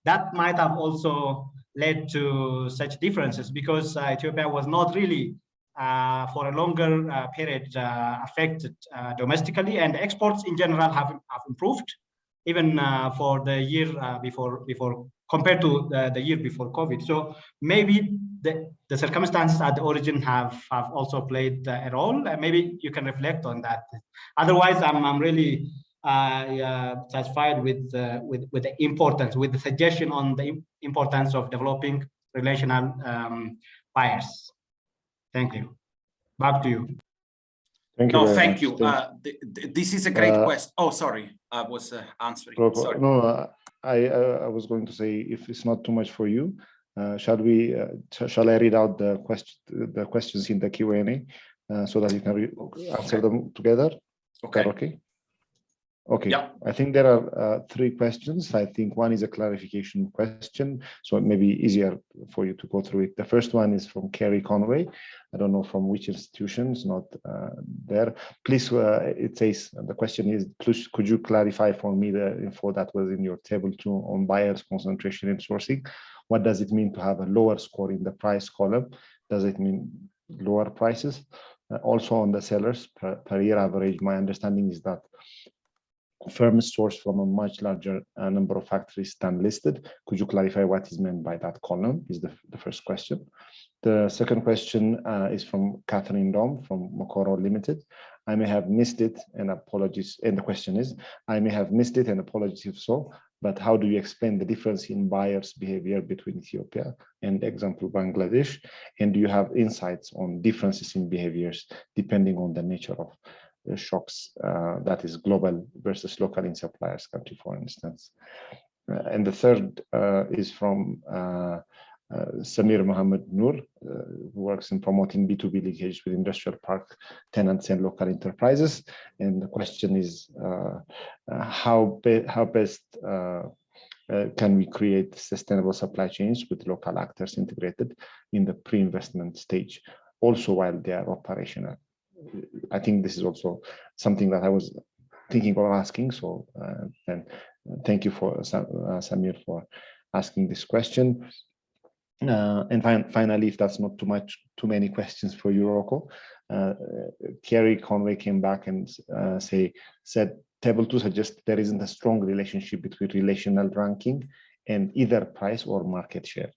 Speaker 3: that might have also led to such differences because Ethiopia was not really for a longer period affected domestically, and exports in general have improved even for the year before compared to the year before COVID. So maybe the circumstances at the origin have also played a role. Maybe you can reflect on that. Otherwise, I'm really satisfied with the importance, with the suggestion on the importance of developing relational buyers. Thank you. Back to you.
Speaker 1: Thank you.
Speaker 4: No,
Speaker 1: very
Speaker 4: thank
Speaker 1: much.
Speaker 4: you. This is a great question. Oh, sorry, I was answering. Sorry.
Speaker 1: No, I was going to say, if it's not too much for you, shall I read out the questions in the Q&A so that you can answer them together?
Speaker 4: Okay.
Speaker 1: Okay. Okay,
Speaker 4: yeah.
Speaker 1: I think there are 3 questions. I think one is a clarification question, so it may be easier for you to go through it. The first one is from Kerry Conway. I don't know from which institution, it's not there. Please, it says, the question is, please, could you clarify for me the info that was in your table 2 on buyers concentration and sourcing? What does it mean to have a lower score in the price column? Does it mean lower prices? Also on the sellers per year average, my understanding is that firms source from a much larger number of factories than listed. Could you clarify what is meant by that column? Is the first question. The second question is from Catherine Dom from Mokoro Limited. I may have missed it and apologies. And the question is, I may have missed it and apologies if so, but how do you explain the difference in buyers' behavior between Ethiopia and example Bangladesh? And do you have insights on differences in behaviors depending on the nature of the shocks, that is global versus local in suppliers country, for instance? And the third is from Samir Mohammed Noor, who works in promoting B2B linkage with industrial park tenants and local enterprises. And the question is, how best can we create sustainable supply chains with local actors integrated in the pre-investment stage, also while they are operational? I think this is also something that I was thinking of asking. So, and thank you for Samir for asking this question. And finally, if that's not too many questions for you, Rocco, Kerry Conway came back and said table 2 suggests there isn't a strong relationship between relational ranking and either price or market share.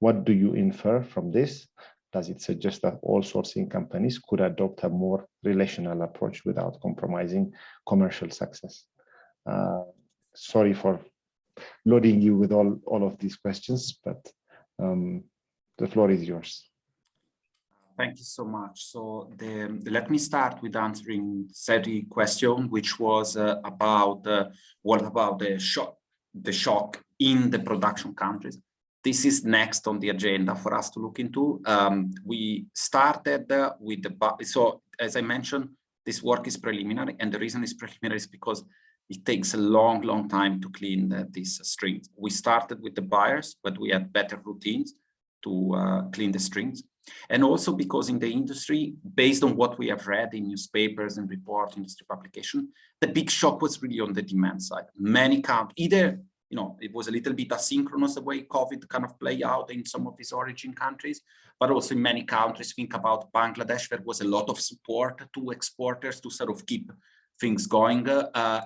Speaker 1: What do you infer from this? Does it suggest that all sourcing companies could adopt a more relational approach without compromising commercial success? Sorry for loading you with all of these questions, but the floor is yours.
Speaker 4: Thank you so much. So let me start with answering Seti's question, which was about what about the shock in the production countries. This is next on the agenda for us to look into. We started with so as I mentioned, this work is preliminary, and the reason it's preliminary is because it takes a long time to clean these strings. We started with the buyers, but we had better routines to clean the strings. And also because in the industry, based on what we have read in newspapers and report industry publication, the big shock was really on the demand side. Many count either, it was a little bit asynchronous the way COVID kind of play out in some of these origin countries, but also in many countries, think about Bangladesh, there was a lot of support to exporters to sort of keep things going,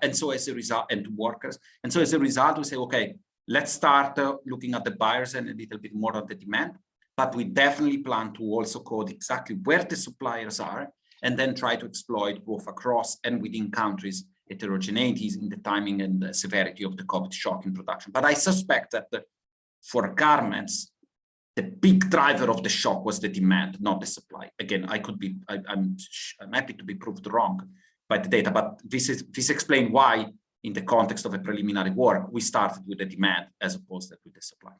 Speaker 4: and so as a result, and to workers. And so as a result, we say, okay, let's start looking at the buyers and a little bit more on the demand, but we definitely plan to also code exactly where the suppliers are, and then try to exploit both across and within countries heterogeneities in the timing and the severity of the COVID shock in production. But I suspect that for garments, the big driver of the shock was the demand, not the supply. Again, I'm happy to be proved wrong by the data, but this explains why, in the context of a preliminary work, we started with the demand as opposed to with the supply.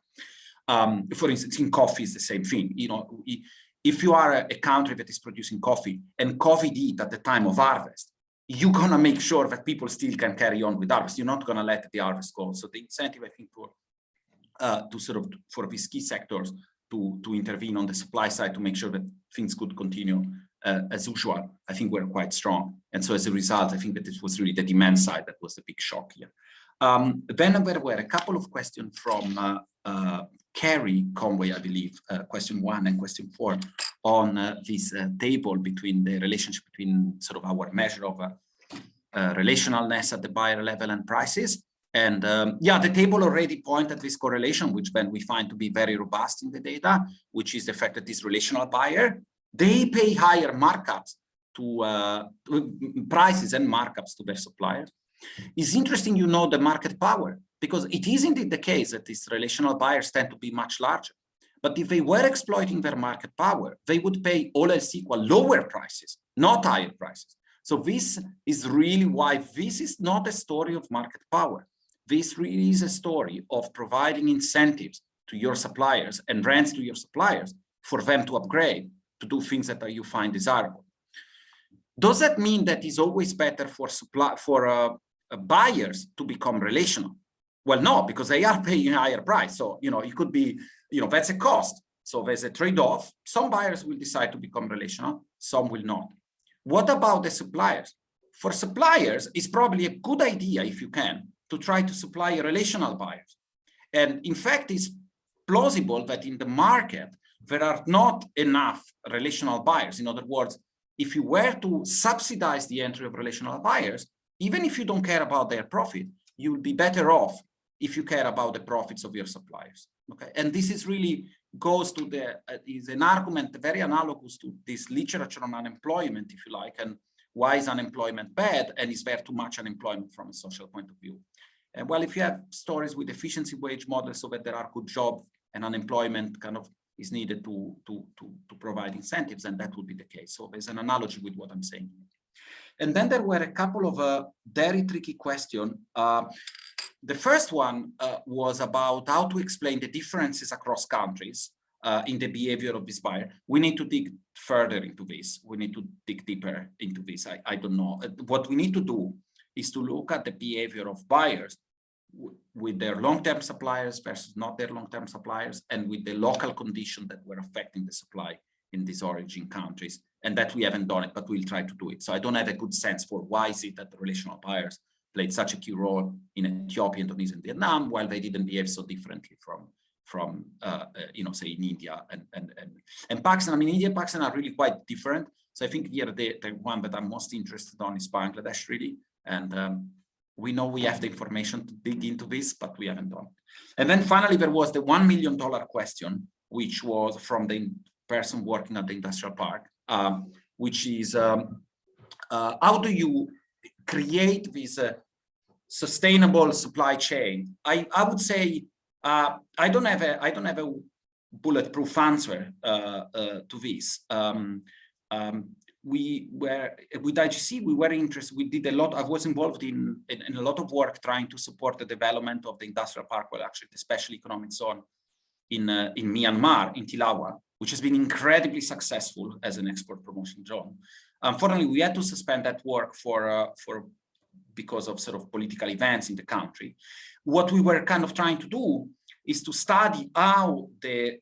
Speaker 4: For instance, in coffee is the same thing. If you are a country that is producing coffee and coffee hit at the time of harvest, you're gonna make sure that people still can carry on with harvest. You're not gonna let the harvest go. So the incentive, I think, for these key sectors to intervene on the supply side to make sure that things could continue as usual, I think we're quite strong. And so as a result, I think that it was really the demand side that was the big shock here. Then there were a couple of questions from Kerry Conway, I believe, question 1 and question 4 on this table between the relationship between sort of our measure of relationalness at the buyer level and prices. And yeah, the table already pointed at this correlation, which then we find to be very robust in the data, which is the fact that this relational buyer, they pay higher markups to prices and markups to their suppliers. It's interesting, the market power, because it is indeed the case that these relational buyers tend to be much larger. But if they were exploiting their market power, they would pay all else equal lower prices, not higher prices. So this is really why this is not a story of market power. This really is a story of providing incentives to your suppliers and rents to your suppliers for them to upgrade, to do things that you find desirable. Does that mean that it's always better for buyers to become relational? Well, no, because they are paying a higher price. So, it could be, that's a cost. So there's a trade-off. Some buyers will decide to become relational, some will not. What about the suppliers? For suppliers, it's probably a good idea, if you can, to try to supply relational buyers. And in fact, it's plausible that in the market, there are not enough relational buyers. In other words, if you were to subsidize the entry of relational buyers, even if you don't care about their profit, you'll be better off if you care about the profits of your suppliers. Okay, and this is really goes to the is an argument very analogous to this literature on unemployment, if you like, and why is unemployment bad, and is there too much unemployment from a social point of view? And well, if you have stories with efficiency wage models so that there are good jobs and unemployment kind of is needed to provide incentives, and that would be the case. So there's an analogy with what I'm saying. And then there were a couple of very tricky questions. The first one was about how to explain the differences across countries in the behavior of this buyer. We need to dig further into this. We need to dig deeper into this. I don't know. What we need to do is to look at the behavior of buyers with their long-term suppliers versus not their long-term suppliers, and with the local conditions that were affecting the supply in these origin countries. And that we haven't done it, but we'll try to do it. So I don't have a good sense for why is it that the relational buyers played such a key role in Ethiopia, Indonesia, and Vietnam, while they didn't behave so differently from you know, say in India and Pakistan. I mean, India and Pakistan are really quite different. So I think here the one that I'm most interested on is Bangladesh, really. And we know we have the information to dig into this, but we haven't done it. And then finally, there was the $1 million question, which was from the person working at the industrial park, which is how do you create this sustainable supply chain? I would say I don't have a bulletproof answer to this. We were with IGC, we were interested. We did a lot. I was involved in a lot of work trying to support the development of the industrial park, well, actually the special economic zone in Myanmar, in Tilawa, which has been incredibly successful as an export promotion zone. Unfortunately, we had to suspend that work because of sort of political events in the country. What we were kind of trying to do is to study how the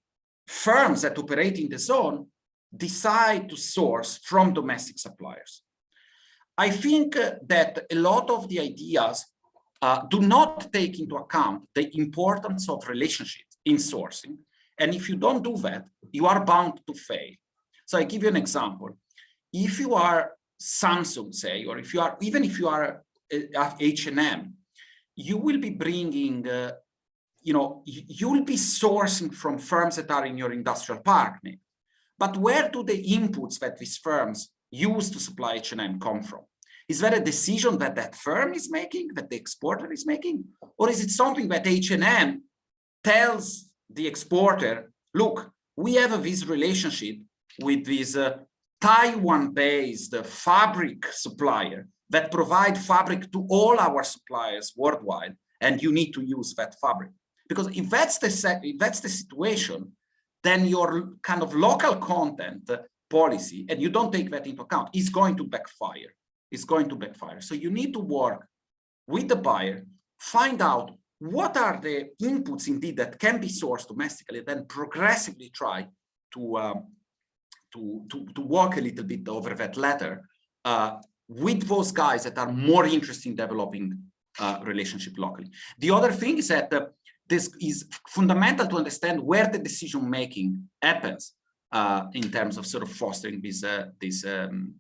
Speaker 4: firms that operate in the zone decide to source from domestic suppliers. I think that a lot of the ideas do not take into account the importance of relationships in sourcing. And if you don't do that, you are bound to fail. So I give you an example. If you are Samsung, say, or if you are, even if you are H&M, you will be bringing, you know, you will be sourcing from firms that are in your industrial park. Maybe. But where do the inputs that these firms use to supply H&M come from? Is that a decision that that firm is making, that the exporter is making? Or is it something that H&M tells the exporter, look, we have this relationship with this Taiwan-based fabric supplier that provide fabric to all our suppliers worldwide, and you need to use that fabric. Because if that's the situation, then your kind of local content policy, and you don't take that into account, is going to backfire. It's going to backfire. So you need to work with the buyer, find out what are the inputs indeed that can be sourced domestically, then progressively try to walk a little bit over that ladder with those guys that are more interested in developing relationship locally. The other thing is that this is fundamental to understand where the decision making happens in terms of sort of fostering this, and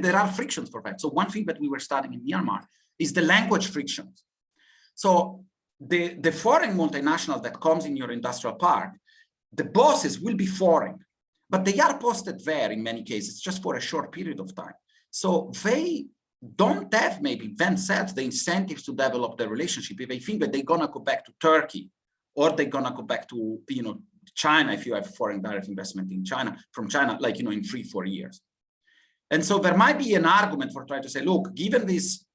Speaker 4: there are frictions for that. So one thing that we were studying in Myanmar is the language frictions. So the foreign multinational that comes in your industrial park, the bosses will be foreign, but they are posted there in many cases just for a short period of time. So they don't have maybe themselves the incentives to develop the relationship if they think that they're gonna go back to Turkey, or they're gonna go back to, you know, China if you have foreign direct investment in China, from China, like, you know, in 3-4 years. And so there might be an argument for trying to say, look, given this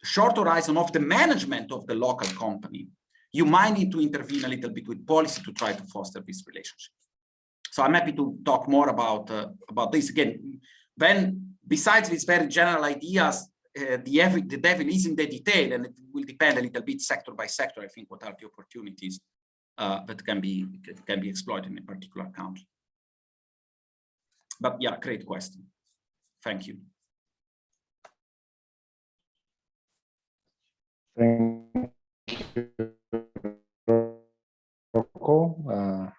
Speaker 4: short horizon of the management of the local company, you might need to intervene a little bit with policy to try to foster this relationship. So I'm happy to talk more about this again. Then, besides these very general ideas, the devil is in the detail, and it will depend a little bit sector by sector, I think, what are the opportunities that can be exploited in a particular country. But yeah, great question. Thank you.
Speaker 1: Thank you, Rocco.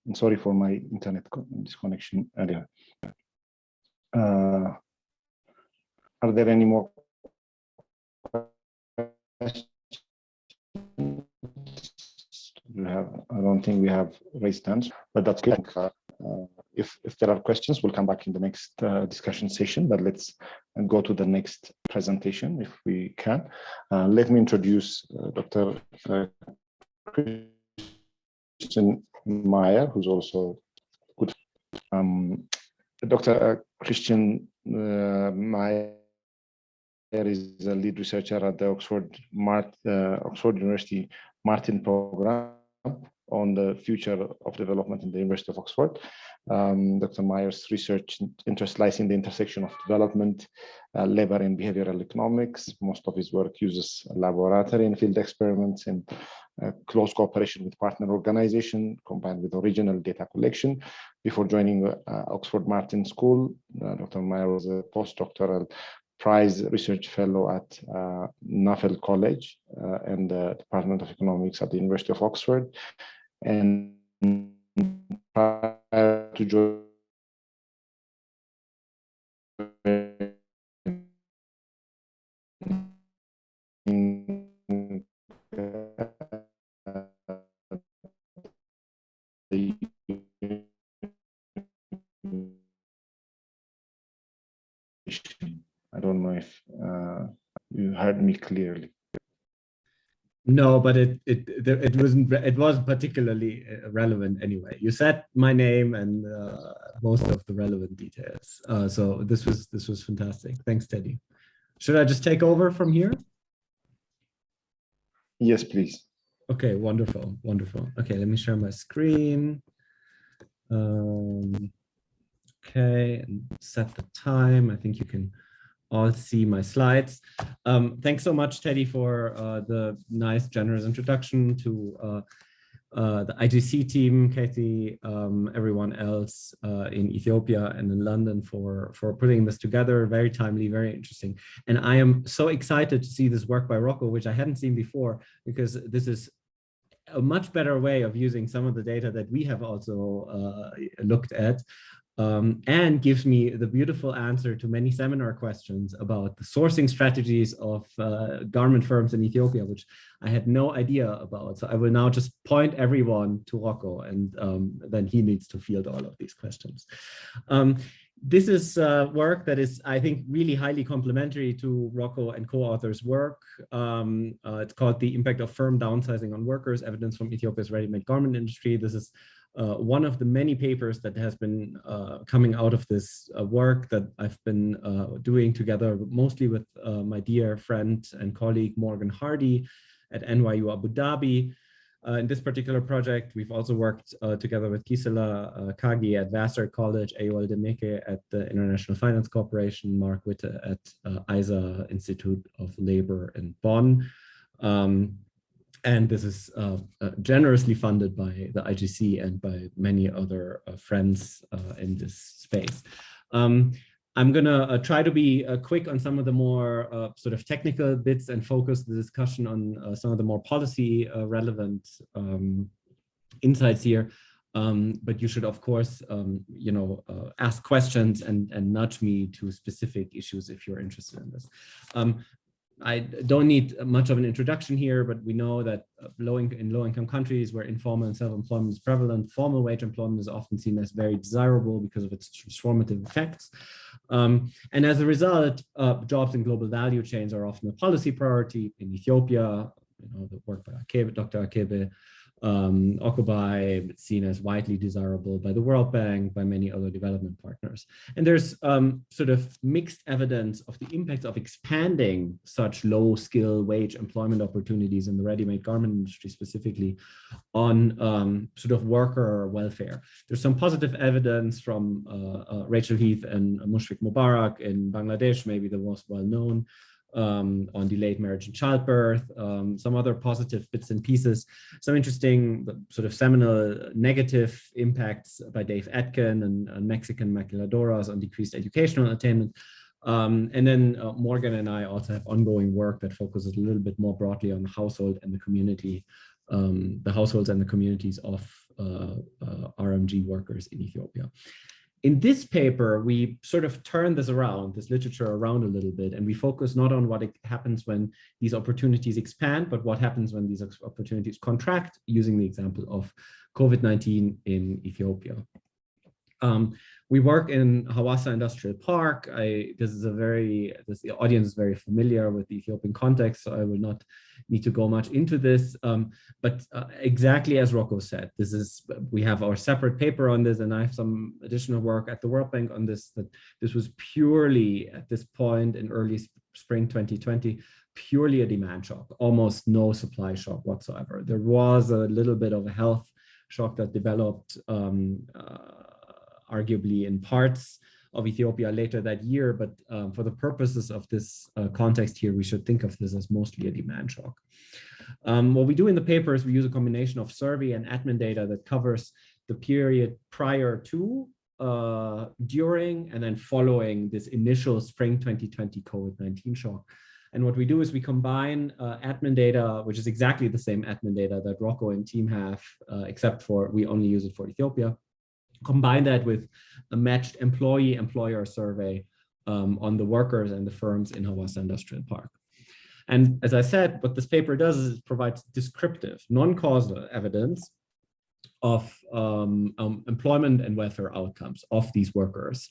Speaker 1: I'm sorry for my internet disconnection earlier. Are Are there any more questions? I don't think we have raised hands, but that's good. If there are questions, we'll come back in the next discussion session, but let's go to the next presentation if we can. Let me introduce Dr. Christian Meyer, who's also good. Dr. Christian Meyer is a lead researcher at the Oxford University Martin program on the future of development in the University of Oxford. Dr. Meyer's research interest lies in the intersection of development, labor, and behavioral economics. Most of his work uses laboratory and field experiments and close cooperation with partner organizations combined with original data collection. Before joining Oxford Martin School, Dr. Meyer was a postdoctoral Prize Research Fellow at Nuffield College and the Department of Economics at the University of Oxford. And prior to joining I don't know if you heard me clearly.
Speaker 5: No, but it wasn't particularly relevant anyway. You said my name and most of the relevant details. So this was fantastic. Thanks, Teddy. Should I just take over from here?
Speaker 1: Yes, please.
Speaker 5: Okay, wonderful, wonderful. Okay, let me share my screen. Okay, and set the time. I think you can all see my slides. Thanks so much, Teddy, for the nice, generous introduction to the IGC team, Katie, everyone else in Ethiopia and in London for putting this together. Very timely, very interesting. And I am so excited to see this work by Rocco, which I hadn't seen before, because this is a much better way of using some of the data that we have also looked at. And gives me the beautiful answer to many seminar questions about the sourcing strategies of garment firms in Ethiopia, which I had no idea about. So I will now just point everyone to Rocco, and then he needs to field all of these questions. This is work that is, I think, really highly complementary to Rocco and co-authors' work. It's called The Impact of Firm Downsizing on Workers, Evidence from Ethiopia's Ready-Made Garment Industry. This is one of the many papers that has been coming out of this work that I've been doing together mostly with my dear friend and colleague Morgan Hardy at NYU Abu Dhabi. In this particular project, we've also worked together with Gisela Kagi at Vassar College, Ayoel Demeke at the International Finance Corporation, Mark Witte at ISA Institute of Labor in Bonn. And this is generously funded by the IGC and by many other friends in this space. I'm gonna try to be quick on some of the more sort of technical bits and focus the discussion on some of the more policy relevant insights here. But you should, of course, ask questions and nudge me to specific issues if you're interested in this. I don't need much of an introduction here, but we know that in low-income countries where informal and self-employment is prevalent, formal wage employment is often seen as very desirable because of its transformative effects. And as a result, jobs in global value chains are often a policy priority. In Ethiopia, the work by Dr. Akebe, Okobai, seen as widely desirable by the World Bank, by many other development partners. And there's sort of mixed evidence of the impacts of expanding such low skill wage employment opportunities in the ready-made garment industry specifically on sort of worker welfare. There's some positive evidence from Rachel Heath and Mushfiq Mubarak in Bangladesh, maybe the most well-known, on delayed marriage and childbirth, some other positive bits and pieces, some interesting sort of seminal negative impacts by Dave Atkin and Mexican maquiladoras on decreased educational attainment. And then Morgan and I also have ongoing work that focuses a little bit more broadly on the household and the community, the households and the communities of RMG workers in Ethiopia. In this paper, we sort of turn this around, this literature around a little bit, and we focus not on what happens when these opportunities expand, but what happens when these opportunities contract, using the example of COVID-19 in Ethiopia. We work in Hawassa Industrial Park. The audience is very familiar with the Ethiopian context, so I will not need to go much into this. But exactly as Rocco said, we have our separate paper on this, and I have some additional work at the World Bank on this, that this was purely, at this point in early spring 2020, purely a demand shock, almost no supply shock whatsoever. There was a little bit of a health shock that developed arguably in parts of Ethiopia later that year, but for the purposes of this context here, we should think of this as mostly a demand shock. What we do in the paper is we use a combination of survey and admin data that covers the period prior to, during, and then following this initial spring 2020 COVID-19 shock. And what we do is we combine admin data, which is exactly the same admin data that Rocco and team have, except for we only use it for Ethiopia. Combine that with a matched employee-employer survey on the workers and the firms in Hawassa Industrial Park. And as I said, what this paper does is it provides descriptive, non-causal evidence of employment and welfare outcomes of these workers.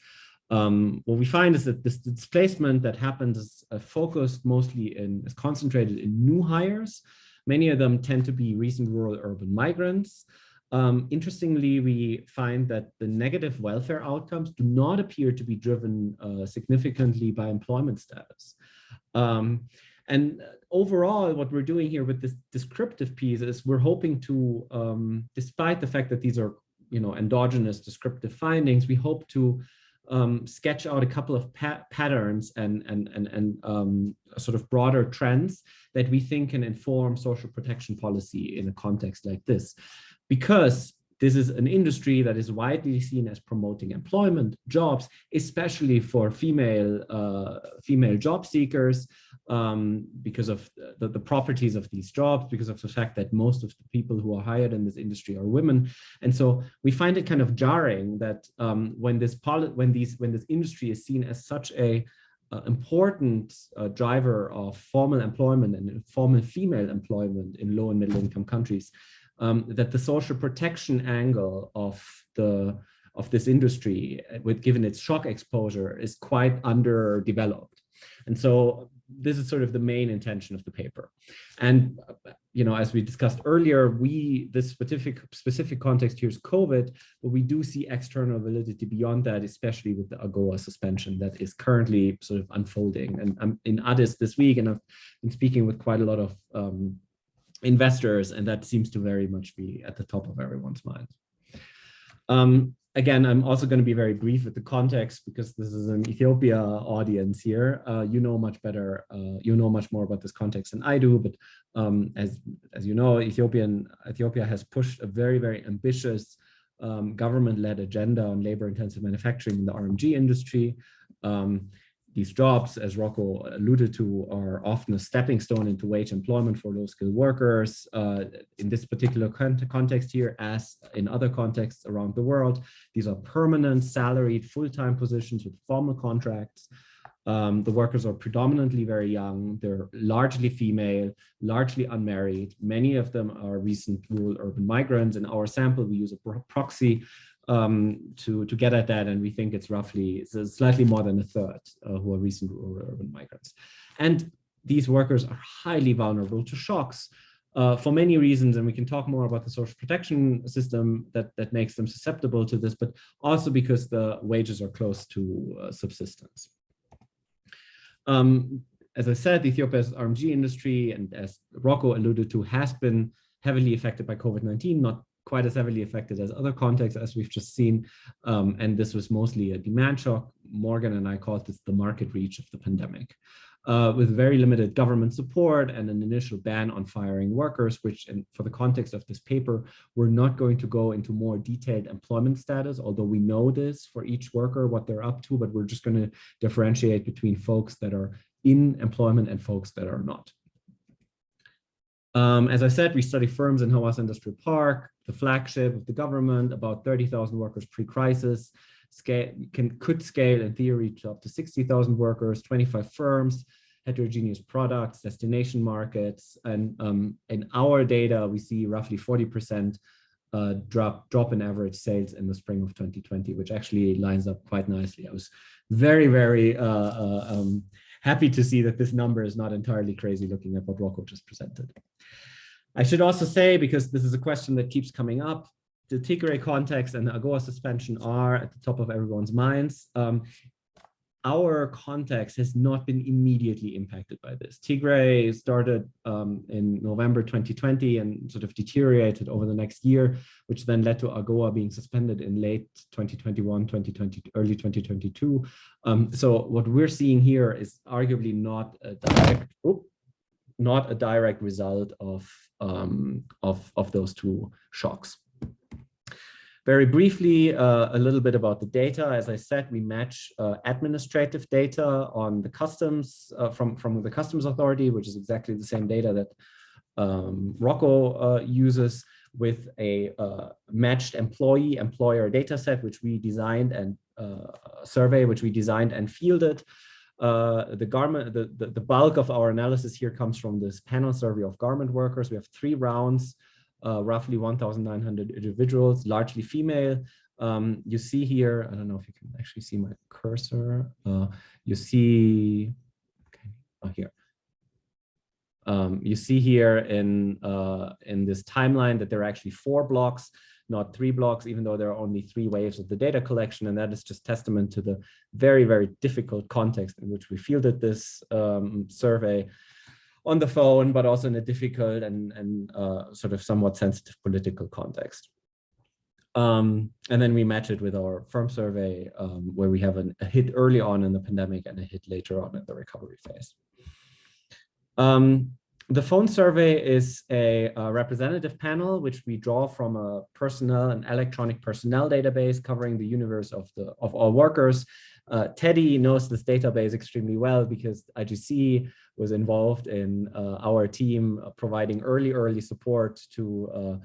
Speaker 5: What we find is that this displacement that happens is focused mostly is concentrated in new hires. Many of them tend to be recent rural urban migrants. Interestingly, we find that the negative welfare outcomes do not appear to be driven significantly by employment status. And overall, what we're doing here with this descriptive piece is we're hoping to, despite the fact that these are, endogenous descriptive findings, we hope to sketch out a couple of patterns and sort of broader trends that we think can inform social protection policy in a context like this. Because this is an industry that is widely seen as promoting employment, jobs, especially for female job seekers, because of the properties of these jobs, because of the fact that most of the people who are hired in this industry are women. And so we find it kind of jarring that when this industry is seen as such a important driver of formal employment and formal female employment in low and middle income countries, that the social protection angle of this industry, given its shock exposure, is quite underdeveloped. And so this is sort of the main intention of the paper. And as we discussed earlier, this specific context here is COVID, but we do see external validity beyond that, especially with the AGOA suspension that is currently sort of unfolding. And I'm in Addis this week, and I've been speaking with quite a lot of investors, and that seems to very much be at the top of everyone's mind. Again, I'm also going to be very brief with the context because this is an Ethiopia audience here. You know much better, much more about this context than I do, but as you know, Ethiopia has pushed a very, very ambitious government-led agenda on labor-intensive manufacturing in the RMG industry. These jobs, as Rocco alluded to, are often a stepping stone into wage employment for low-skilled workers. In this particular context here, as in other contexts around the world, these are permanent, salaried, full-time positions with formal contracts. The workers are predominantly very young. They're largely female, largely unmarried. Many of them are recent rural urban migrants. In our sample, we use a proxy to get at that, and we think it's slightly more than a third who are recent rural urban migrants. And these workers are highly vulnerable to shocks for many reasons, and we can talk more about the social protection system that makes them susceptible to this, but also because the wages are close to subsistence. As I said, Ethiopia's RMG industry, and as Rocco alluded to, has been heavily affected by COVID-19, not quite as heavily affected as other contexts, as we've just seen. And this was mostly a demand shock. Morgan and I called this the market reach of the pandemic, with very limited government support and an initial ban on firing workers, which, and for the context of this paper, we're not going to go into more detailed employment status, although we know this for each worker, what they're up to, but we're just going to differentiate between folks that are in employment and folks that are not. As I said, we study firms in Hawassa Industrial Park, the flagship of the government, about 30,000 workers pre-crisis. could scale in theory to up to 60,000 workers, 25 firms, heterogeneous products, destination markets, and in our data we see roughly 40% drop in average sales in the spring of 2020, which actually lines up quite nicely. I was very, very happy to see that this number is not entirely crazy looking at what Rocco just presented. I should also say, because this is a question that keeps coming up, the Tigray context and the AGOA suspension are at the top of everyone's minds. Our context has not been immediately impacted by this. Tigray started in November 2020 and sort of deteriorated over the next year, which then led to AGOA being suspended in late 2021, 2020, early 2022. So what we're seeing here is arguably not a direct result of those two shocks. Very briefly, a little bit about the data. As I said, we match administrative data on the customs from the Customs Authority, which is exactly the same data that Rocco uses, with a matched employer data set, which we designed, and survey, which we designed and fielded. The bulk of our analysis here comes from this panel survey of garment workers. We have 3 rounds. Roughly 1,900 individuals, largely female. You see here, I don't know if you can actually see my cursor. You see, okay, here. You see here in this timeline that there are actually 4 blocks, not 3 blocks, even though there are only 3 waves of the data collection. And that is just testament to the very, very difficult context in which we fielded this survey on the phone, but also in a difficult and sort of somewhat sensitive political context. And then we match it with our firm survey, where we have a hit early on in the pandemic and a hit later on in the recovery phase. The phone survey is a representative panel, which we draw from an electronic personnel database covering the universe of all workers. Teddy knows this database extremely well because IGC was involved in our team providing early support to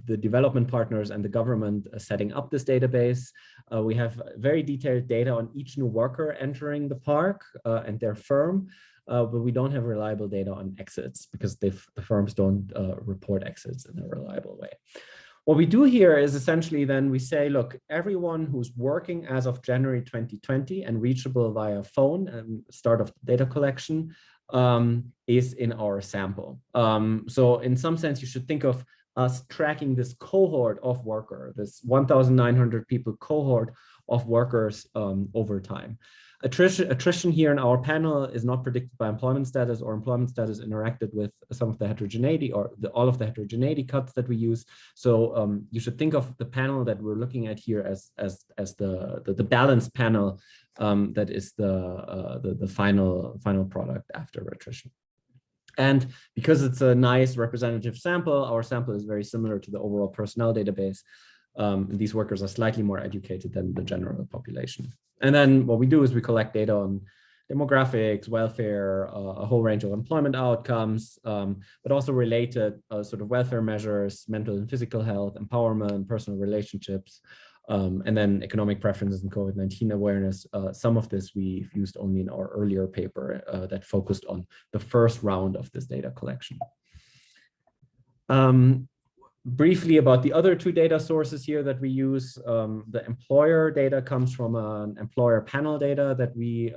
Speaker 5: the development partners and the government setting up this database. We have very detailed data on each new worker entering the park and their firm, but we don't have reliable data on exits because the firms don't report exits in a reliable way. What we do here is essentially then we say, look, everyone who's working as of January 2020 and reachable via phone and start of data collection is in our sample. So in some sense, you should think of us tracking this cohort of worker, this 1,900 people cohort of workers over time. Attrition here in our panel is not predicted by employment status, or employment status interacted with some of the heterogeneity or all of the heterogeneity cuts that we use. So you should think of the panel that we're looking at here as the balanced panel that is the final product after attrition. And because it's a nice representative sample, our sample is very similar to the overall personnel database. These workers are slightly more educated than the general population. And then what we do is we collect data on demographics, welfare, a whole range of employment outcomes, but also related sort of welfare measures, mental and physical health, empowerment, personal relationships, and then economic preferences and COVID-19 awareness. Some of this we've used only in our earlier paper that focused on the first round of this data collection. Briefly about the other 2 data sources here that we use. The employer data comes from an employer panel data that we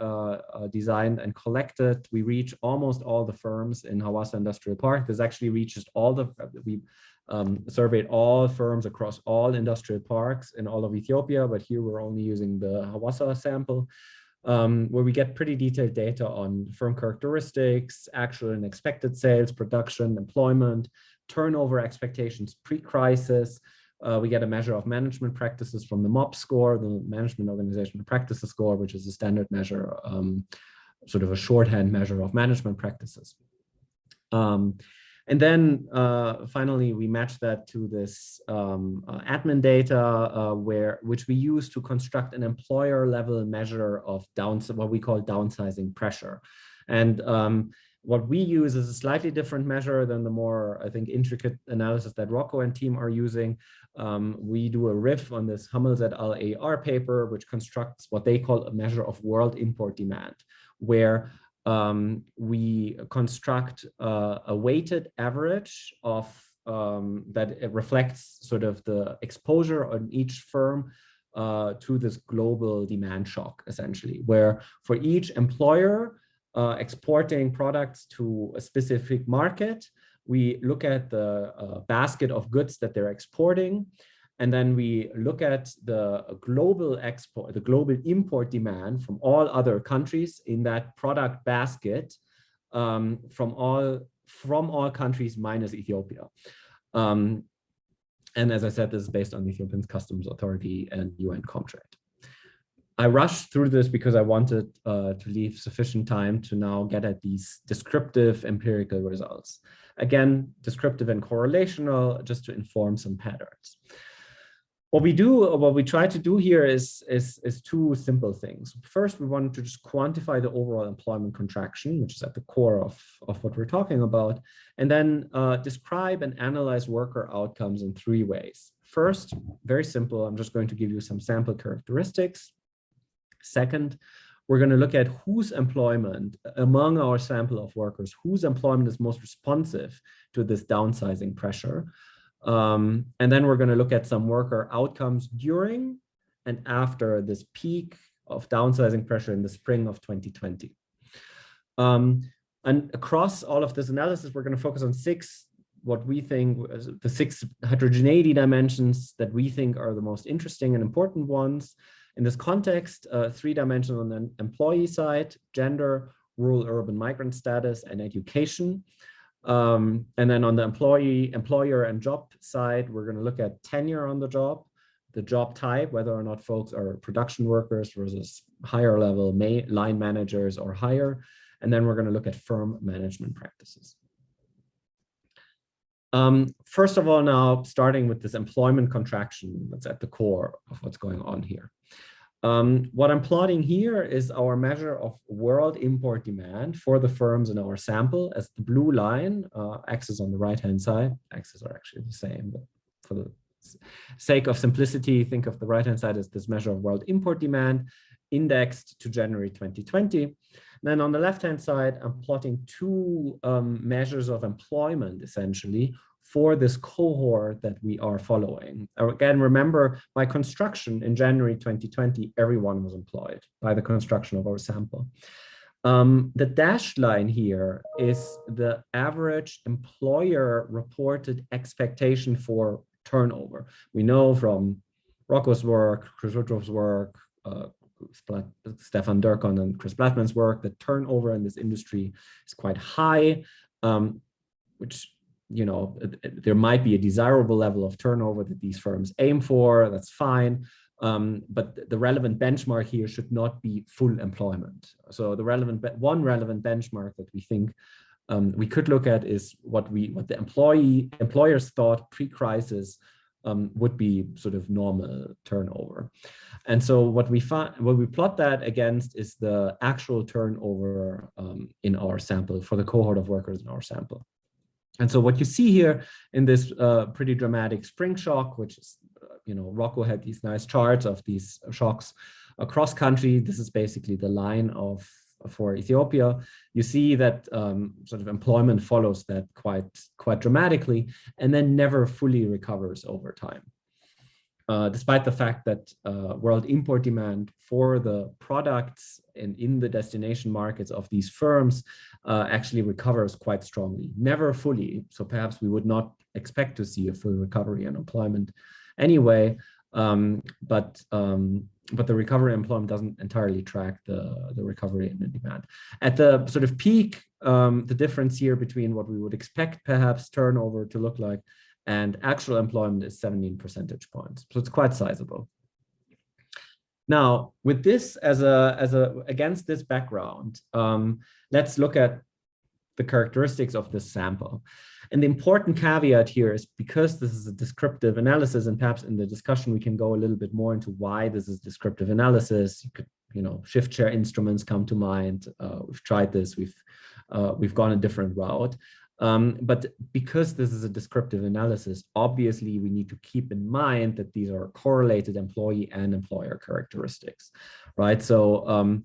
Speaker 5: designed and collected. We reach almost all the firms in Hawassa Industrial Park. This actually reaches we surveyed all firms across all industrial parks in all of Ethiopia, but here we're only using the Hawassa sample, where we get pretty detailed data on firm characteristics, actual and expected sales, production, employment, turnover expectations pre-crisis. We get a measure of management practices from the MOP score, the Management Organizational Practices score, which is a standard measure, sort of a shorthand measure of management practices. And then finally, we match that to this admin data, which we use to construct an employer level measure of what we call downsizing pressure. And What we use is a slightly different measure than the more, I think, intricate analysis that Rocco and team are using. We do a riff on this Hummels et al. AR paper, which constructs what they call a measure of world import demand, where we construct a weighted average of that it reflects sort of the exposure on each firm to this global demand shock, essentially, where for each employer exporting products to a specific market, we look at the basket of goods that they're exporting, and then we look at the global export, the global import demand from all other countries in that product basket, from all countries minus Ethiopia. And as I said, this is based on the Ethiopian Customs Authority and UN contract. I rushed through this because I wanted to leave sufficient time to now get at these descriptive empirical results. Again, descriptive and correlational, just to inform some patterns. What we try to do here is two simple things. First, we wanted to just quantify the overall employment contraction, which is at the core of what we're talking about, and then describe and analyze worker outcomes in three ways. First, very simple, I'm just going to give you some sample characteristics. Second, we're going to look at whose employment among our sample of workers, whose employment is most responsive to this downsizing pressure. And then we're going to look at some worker outcomes during and after this peak of downsizing pressure in the spring of 2020. And across all of this analysis, we're going to focus on what we think the 6 heterogeneity dimensions that we think are the most interesting and important ones. In this context, 3 dimensions on the employee side: gender, rural, urban, migrant status, and education. And then on the employer and job side, we're going to look at tenure on the job type, whether or not folks are production workers versus higher level line managers or higher. And then we're going to look at firm management practices. First of all, now starting with this employment contraction that's at the core of what's going on here. What I'm plotting here is our measure of world import demand for the firms in our sample as the blue line, axis on the right-hand side. Axes are actually the same, but for the sake of simplicity, think of the right-hand side as this measure of world import demand indexed to January 2020. Then on the left-hand side, I'm plotting 2 measures of employment, essentially, for this cohort that we are following. Again, remember, by construction in January 2020, everyone was employed by the construction of our sample. The dashed line here is the average employer reported expectation for turnover. We know from Rocco's work, Chris Woodruff's work, Stefan Durkon and Chris Blattman's work, that turnover in this industry is quite high, which, you know, there might be a desirable level of turnover that these firms aim for. That's fine. But the relevant benchmark here should not be full employment. So the one relevant benchmark that we think we could look at is what the employers thought pre-crisis would be sort of normal turnover. And so what we plot that against is the actual turnover in our sample for the cohort of workers in our sample. And so what you see here in this pretty dramatic spring shock, which is, you know, Rocco had these nice charts of these shocks across country. This is basically the line for Ethiopia. You see that sort of employment follows that quite dramatically and then never fully recovers over time. Despite the fact that world import demand for the products in the destination markets of these firms actually recovers quite strongly, never fully. So perhaps we would not expect to see a full recovery in employment anyway, but the recovery in employment doesn't entirely track the recovery in the demand. At the sort of peak, the difference here between what we would expect perhaps turnover to look like and actual employment is 17 percentage points. So it's quite sizable. Now, with this against this background, let's look at the characteristics of this sample. And the important caveat here is, because this is a descriptive analysis, and perhaps in the discussion we can go a little bit more into why this is descriptive analysis. You could, you know, shift chair instruments come to mind. We've tried this. We've we've gone a different route. But because this is a descriptive analysis, obviously we need to keep in mind that these are correlated employee and employer characteristics, right? So,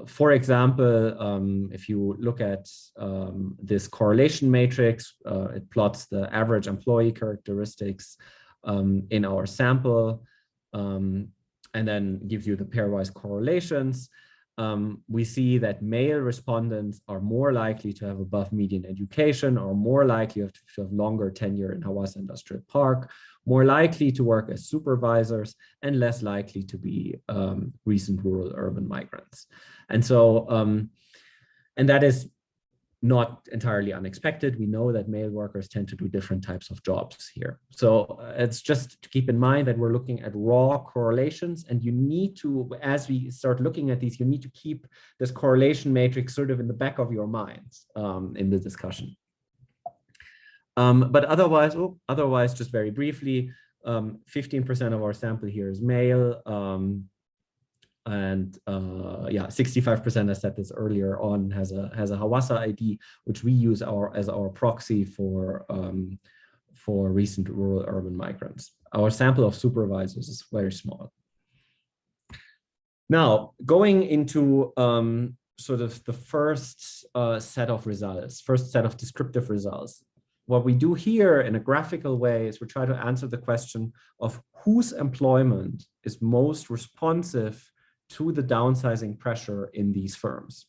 Speaker 5: for example, if you look at this correlation matrix, it plots the average employee characteristics in our sample, and then gives you the pairwise correlations. We see that male respondents are more likely to have above median education, or more likely to have longer tenure in Hawassa Industrial Park, more likely to work as supervisors, and less likely to be recent rural urban migrants. And so, and that is not entirely unexpected. We know that male workers tend to do different types of jobs here. So it's just to keep in mind that we're looking at raw correlations, and you need to, as we start looking at these, you need to keep this correlation matrix sort of in the back of your minds in the discussion. But otherwise, just very briefly, 15% of our sample here is male. And yeah, 65%, I said this earlier on, has a Hawassa ID, which we use as our proxy for recent rural urban migrants. Our sample of supervisors is very small. Now, going into sort of the first set of results, first set of descriptive results. What we do here in a graphical way is we try to answer the question of whose employment is most responsive to the downsizing pressure in these firms.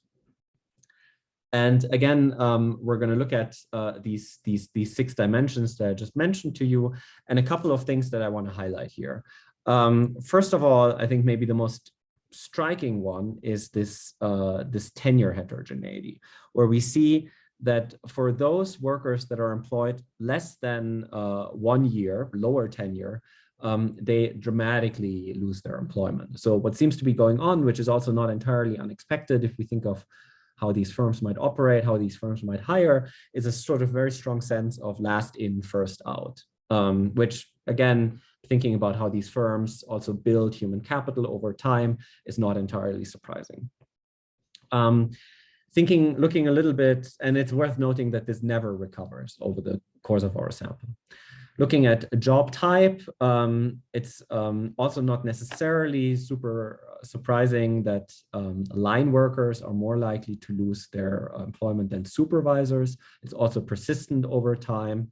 Speaker 5: And again, we're going to look at these 6 dimensions that I just mentioned to you, and a couple of things that I want to highlight here. First of all, I think maybe the most striking one is this tenure heterogeneity, where we see that for those workers that are employed less than 1 year, lower tenure, they dramatically lose their employment. So what seems to be going on, which is also not entirely unexpected if we think of how these firms might operate, how these firms might hire, is a sort of very strong sense of last in, first out, which again, thinking about how these firms also build human capital over time is not entirely surprising. Looking a little bit, and it's worth noting that this never recovers over the course of our sample. Looking at a job type, it's also not necessarily super surprising that line workers are more likely to lose their employment than supervisors. It's also persistent over time.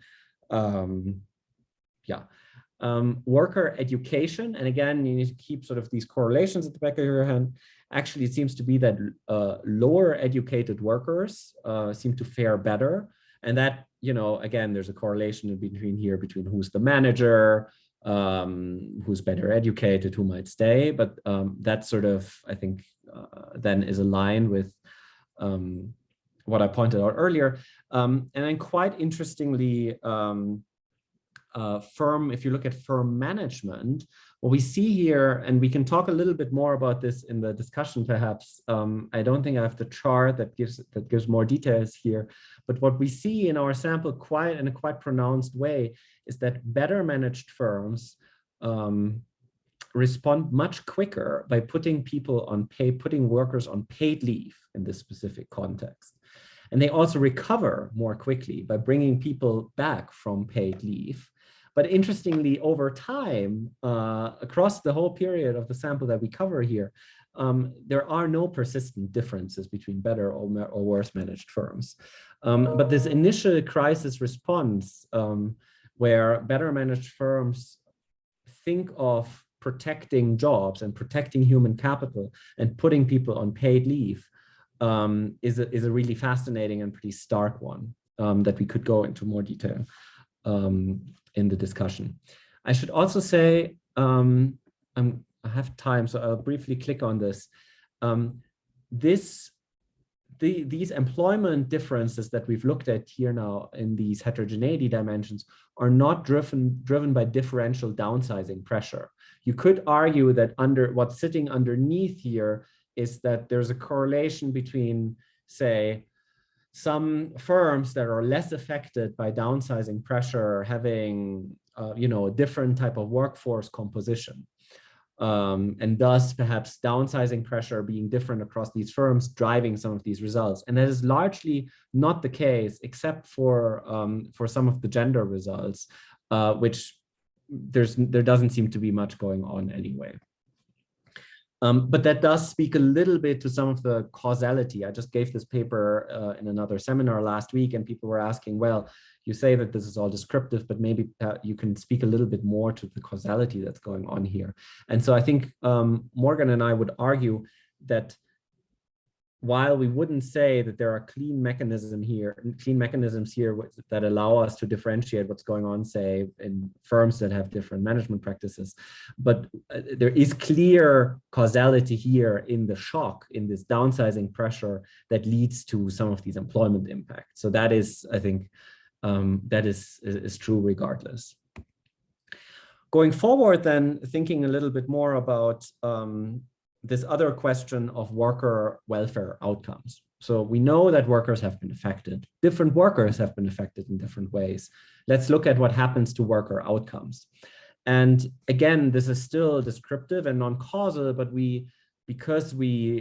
Speaker 5: Worker education, and again, you need to keep sort of these correlations at the back of your hand. Actually, it seems to be that lower educated workers seem to fare better. And that, you know, again, there's a correlation between who's the manager, who's better educated, who might stay. But that sort of, I think, then is aligned with what I pointed out earlier. And then quite interestingly, if you look at firm management, what we see here, and we can talk a little bit more about this in the discussion perhaps. I don't think I have the chart that gives more details here, but what we see in our sample in a quite pronounced way is that better managed firms respond much quicker by putting workers on paid leave in this specific context. And they also recover more quickly by bringing people back from paid leave. But interestingly, over time, across the whole period of the sample that we cover here, there are no persistent differences between better or worse managed firms. But this initial crisis response, where better managed firms think of protecting jobs and protecting human capital and putting people on paid leave, is a really fascinating and pretty stark one that we could go into more detail in the discussion. I should also say, I have time, so I'll briefly click on this. These employment differences that we've looked at here now in these heterogeneity dimensions are not driven by differential downsizing pressure. You could argue that what's sitting underneath here is that there's a correlation between, say, some firms that are less affected by downsizing pressure having, a different type of workforce composition. and thus perhaps downsizing pressure being different across these firms driving some of these results. And that is largely not the case, except for some of the gender results, which there doesn't seem to be much going on anyway. But that does speak a little bit to some of the causality. I just gave this paper in another seminar last week, and people were asking, well, you say that this is all descriptive, but maybe you can speak a little bit more to the causality that's going on here. And so I think Morgan and I would argue that while we wouldn't say that there are clean mechanisms here that allow us to differentiate what's going on, say, in firms that have different management practices, but there is clear causality here in the shock, in this downsizing pressure that leads to some of these employment impacts. So that is, I think, that is true regardless. Going forward, then, thinking a little bit more about this other question of worker welfare outcomes. So we know that workers have been affected. Different workers have been affected in different ways. Let's look at what happens to worker outcomes. And again, this is still descriptive and non-causal, but because we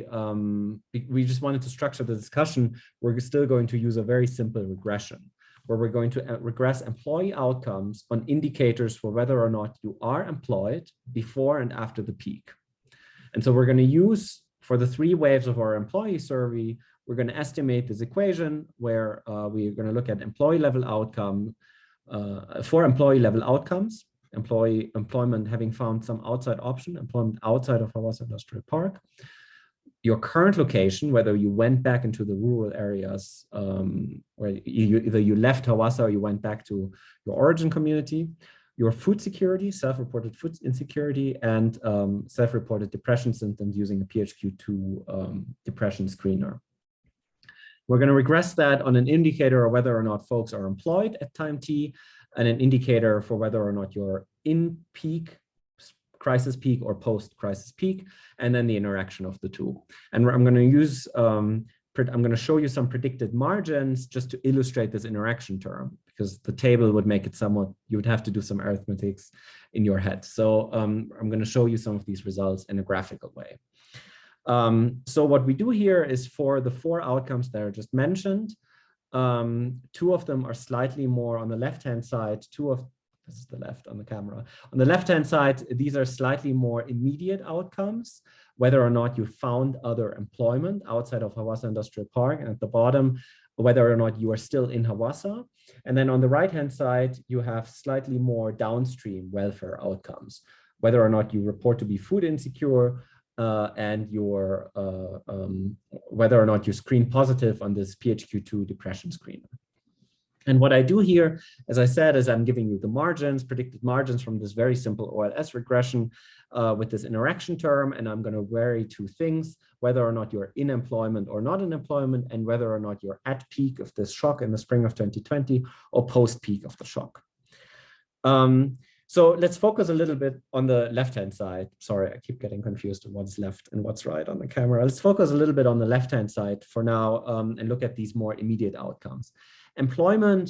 Speaker 5: just wanted to structure the discussion, we're still going to use a very simple regression, where we're going to regress employee outcomes on indicators for whether or not you are employed before and after the peak. And so we're going to use, for the 3 waves of our employee survey, we're going to estimate this equation where we're going to look at employee level outcome, for employee level outcomes, employment having found some outside option, employment outside of Hawaasa Industrial Park, your current location, whether you went back into the rural areas, or either you left Hawaasa or you went back to your origin community, your food security, self-reported food insecurity, and self-reported depression symptoms using a PHQ-2 depression screener. We're going to regress that on an indicator of whether or not folks are employed at time t, and an indicator for whether or not you're in peak, crisis peak, or post-crisis peak, and then the interaction of the two. And I'm going to use, I'm going to show you some predicted margins just to illustrate this interaction term, because the table would make it somewhat, you would have to do some arithmetics in your head. So I'm going to show you some of these results in a graphical way. So what we do here is, for the 4 outcomes that I just mentioned, 2 of them are slightly more on the left-hand side, this is the left on the camera. On the left-hand side, these are slightly more immediate outcomes, whether or not you found other employment outside of Hawaasa Industrial Park, and at the bottom, whether or not you are still in Hawaasa. And then on the right-hand side, you have slightly more downstream welfare outcomes, whether or not you report to be food insecure, and your whether or not you screen positive on this PHQ-2 depression screener. And what I do here, as I said, is I'm giving you the margins, predicted margins from this very simple OLS regression with this interaction term. And I'm going to vary 2 things, whether or not you're in employment or not in employment, and whether or not you're at peak of this shock in the spring of 2020 or post peak of the shock. So let's focus a little bit on the left-hand side. Sorry, I keep getting confused on what's left and what's right on the camera. Let's focus a little bit on the left-hand side for now, and look at these more immediate outcomes. Employment,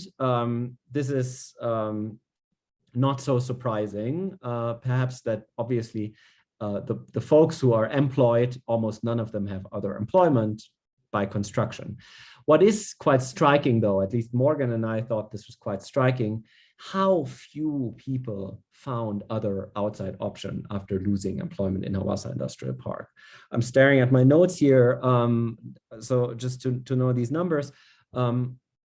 Speaker 5: this is not so surprising. Perhaps that obviously the folks who are employed, almost none of them have other employment by construction. What is quite striking, though, at least Morgan and I thought this was quite striking, how few people found other outside option after losing employment in Hawaasa Industrial Park. I'm staring at my notes here. So just to know these numbers,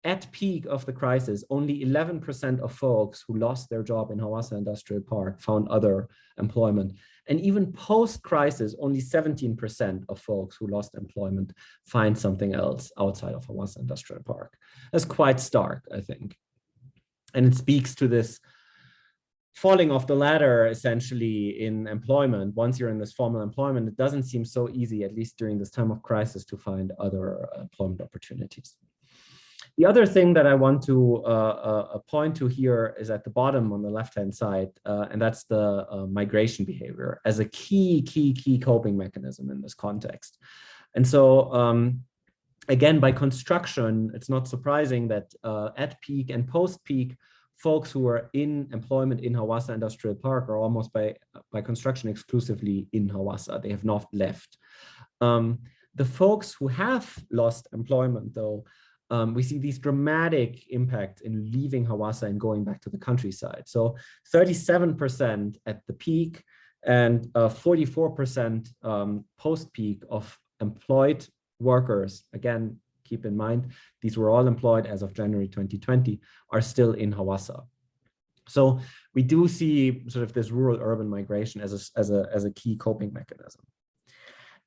Speaker 5: at peak of the crisis, only 11% of folks who lost their job in Hawaasa Industrial Park found other employment. And even post-crisis, only 17% of folks who lost employment find something else outside of Hawaasa Industrial Park. That's quite stark, I think. And it speaks to this falling off the ladder, essentially, in employment. Once you're in this formal employment, it doesn't seem so easy, at least during this time of crisis, to find other employment opportunities. The other thing that I want to point to here is at the bottom on the left-hand side, and that's the migration behavior as a key coping mechanism in this context. And so, again, by construction, it's not surprising that at peak and post-peak, folks who are in employment in Hawassa Industrial Park are almost by construction exclusively in Hawassa. They have not left. The folks who have lost employment, though, we see these dramatic impacts in leaving Hawassa and going back to the countryside. So 37% at the peak and 44% post-peak of employed workers, again, keep in mind, these were all employed as of January 2020, are still in Hawassa. So we do see sort of this rural-urban migration as a key coping mechanism.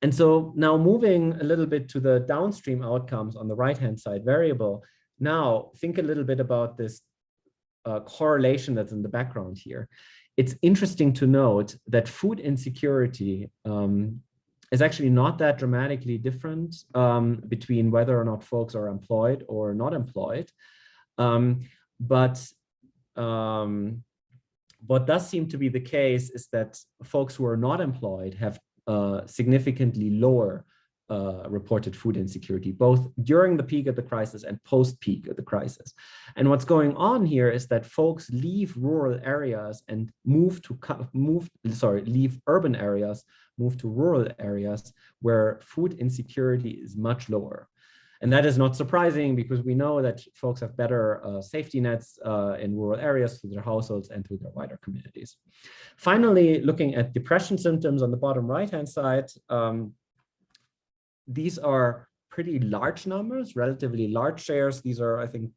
Speaker 5: And so now moving a little bit to the downstream outcomes on the right-hand side variable, now think a little bit about this correlation that's in the background here. It's interesting to note that food insecurity is actually not that dramatically different between whether or not folks are employed or not employed. But what does seem to be the case is that folks who are not employed have significantly lower reported food insecurity, both during the peak of the crisis and post-peak of the crisis. And what's going on here is that folks leave rural areas and leave urban areas, move to rural areas where food insecurity is much lower. And that is not surprising because we know that folks have better safety nets in rural areas through their households and through their wider communities. Finally, looking at depression symptoms on the bottom right-hand side, these are pretty large numbers, relatively large shares. These are, I think,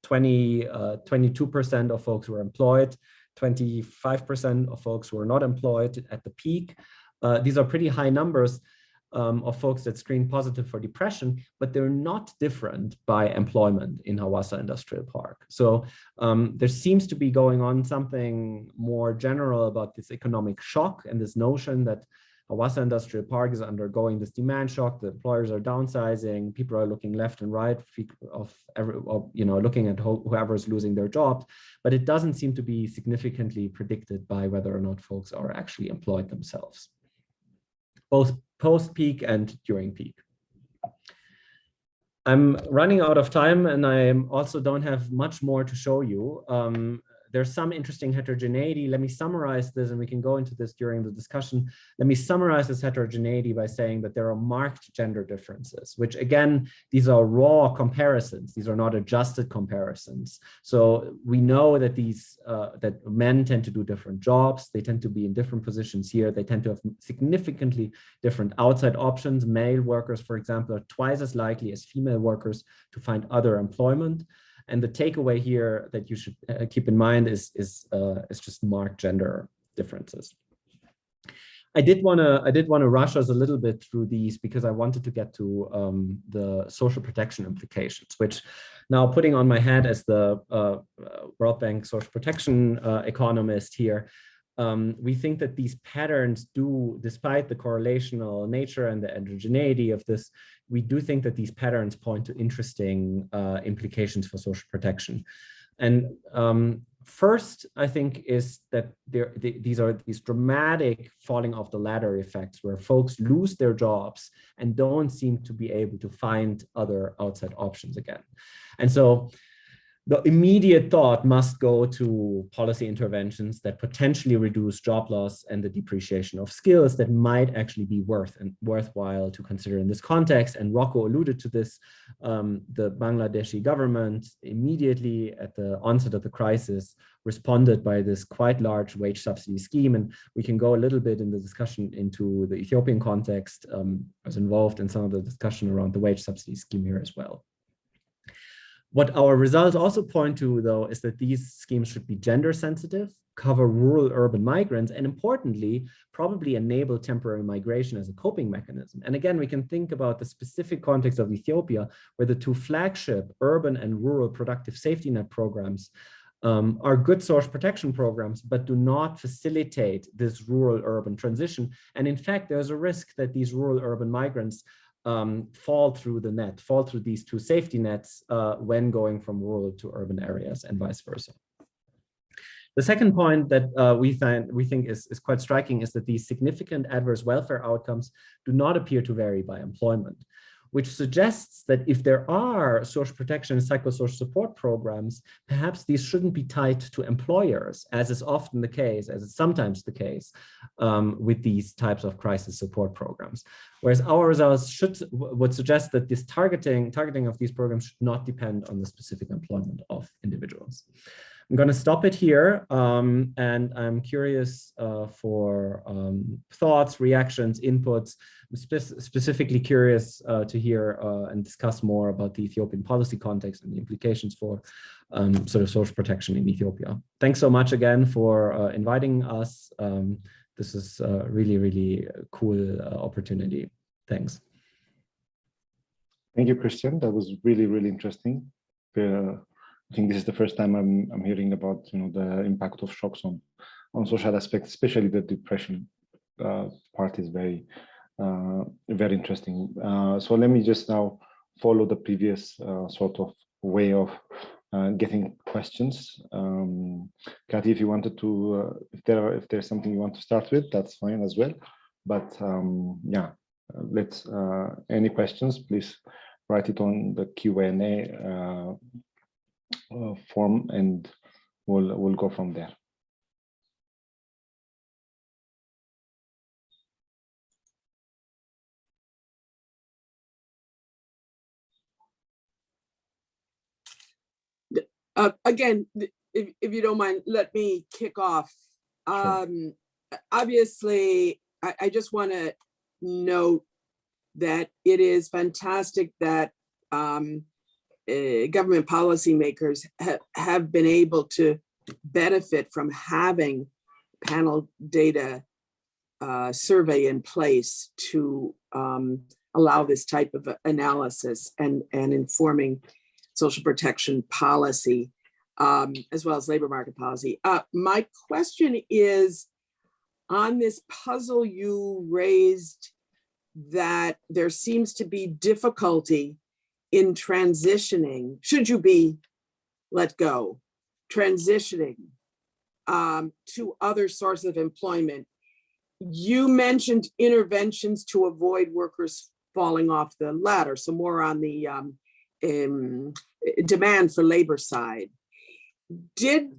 Speaker 5: 22% of folks who are employed, 25% of folks who are not employed at the peak. These are pretty high numbers of folks that screen positive for depression, but they're not different by employment in Hawassa Industrial Park. So there seems to be going on something more general about this economic shock and this notion that Hawassa Industrial Park is undergoing this demand shock. The employers are downsizing. People are looking left and right looking at whoever is losing their jobs. But it doesn't seem to be significantly predicted by whether or not folks are actually employed themselves, both post-peak and during peak. I'm running out of time, and I also don't have much more to show you. There's some interesting heterogeneity. Let me summarize this, and we can go into this during the discussion. Let me summarize this heterogeneity by saying that there are marked gender differences, which again, these are raw comparisons. These are not adjusted comparisons. So we know that that men tend to do different jobs. They tend to be in different positions here. They tend to have significantly different outside options. Male workers, for example, are twice as likely as female workers to find other employment. And the takeaway here that you should keep in mind is just marked gender differences. I did want to rush us a little bit through these because I wanted to get to the social protection implications, which now, putting on my hat as the World Bank social protection economist here, we think that these patterns do, despite the correlational nature and the heterogeneity of this, we do think that these patterns point to interesting implications for social protection. And first, I think, is that these are these dramatic falling off the ladder effects where folks lose their jobs and don't seem to be able to find other outside options again. And so the immediate thought must go to policy interventions that potentially reduce job loss and the depreciation of skills that might actually be worthwhile to consider in this context. And Rocco alluded to this. The Bangladeshi government immediately at the onset of the crisis responded by this quite large wage subsidy scheme. And we can go a little bit in the discussion into the Ethiopian context. I was involved in some of the discussion around the wage subsidy scheme here as well. What our results also point to, though, is that these schemes should be gender sensitive, cover rural urban migrants, and importantly, probably enable temporary migration as a coping mechanism. And again, we can think about the specific context of Ethiopia, where the two flagship urban and rural productive safety net programs are good social protection programs, but do not facilitate this rural urban transition. And in fact, there's a risk that these rural urban migrants fall through these two safety nets when going from rural to urban areas and vice versa. The second point that we think is quite striking is that these significant adverse welfare outcomes do not appear to vary by employment. which suggests that if there are social protection and psychosocial support programs, perhaps these shouldn't be tied to employers, as is often the case, as is sometimes the case with these types of crisis support programs. Whereas our results would suggest that this targeting of these programs should not depend on the specific employment of individuals. I'm going to stop it here, and I'm curious for thoughts, reactions, inputs. I'm specifically curious to hear and discuss more about the Ethiopian policy context and the implications for sort of social protection in Ethiopia. Thanks so much again for inviting us. This is a really, really cool opportunity. Thanks.
Speaker 1: Thank you, Christian. That was really, really interesting. I think this is the first time I'm hearing about the impact of shocks on social aspects, especially the depression part is very very interesting. So let me just now follow the previous sort of way of getting questions. Kathy, if you wanted to, if there's something you want to start with, that's fine as well. But yeah, let's any questions, please write it on the Q&A form, and we'll go from there.
Speaker 2: Again, if you don't mind, let me kick off.
Speaker 1: Sure.
Speaker 2: Obviously, I just want to note that it is fantastic that government policymakers have been able to benefit from having panel data survey in place to allow this type of analysis and informing social protection policy, as well as labor market policy. My question is, on this puzzle you raised that there seems to be difficulty in transitioning, should you be let go, transitioning to other sources of employment. You mentioned interventions to avoid workers falling off the ladder, so more on the demand for labor side. Did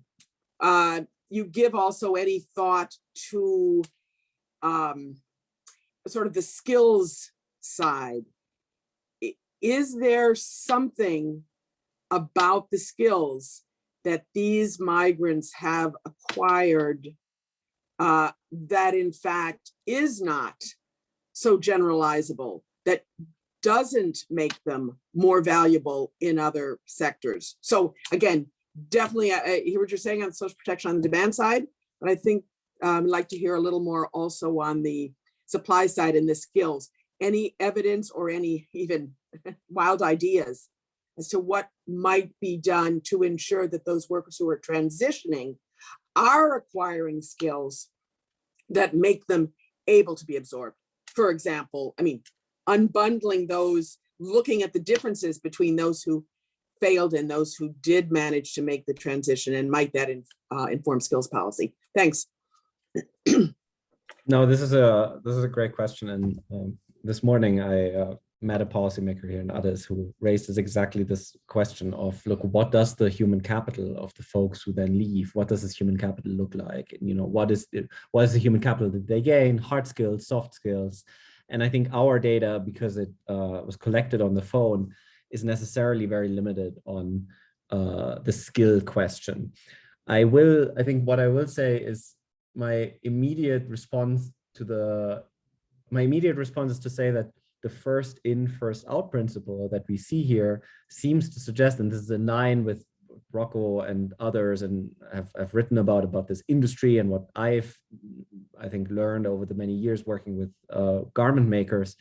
Speaker 2: you give also any thought to sort of the skills side? Is there something about the skills that these migrants have acquired that in fact is not so generalizable, that doesn't make them more valuable in other sectors? So again, definitely I hear what you're saying on social protection on the demand side, but I think I'd like to hear a little more also on the supply side and the skills. Any evidence or any even wild ideas as to what might be done to ensure that those workers who are transitioning are acquiring skills that make them able to be absorbed? For example, I mean, unbundling those, looking at the differences between those who failed and those who did manage to make the transition, and might that inform skills policy? Thanks.
Speaker 5: No, this is a great question, and this morning I met a policymaker here and others who raised exactly this question of, look, what does the human capital of the folks who then leave, what does this human capital look like? And, what is the human capital that they gain? Hard skills, soft skills. And I think our data, because it was collected on the phone, is necessarily very limited on the skill question. I think what I will say is my immediate response is to say that the first in, first out principle that we see here seems to suggest, and this is in line with Rocco and others, and have written about this industry and what I think learned over the many years working with garment makers,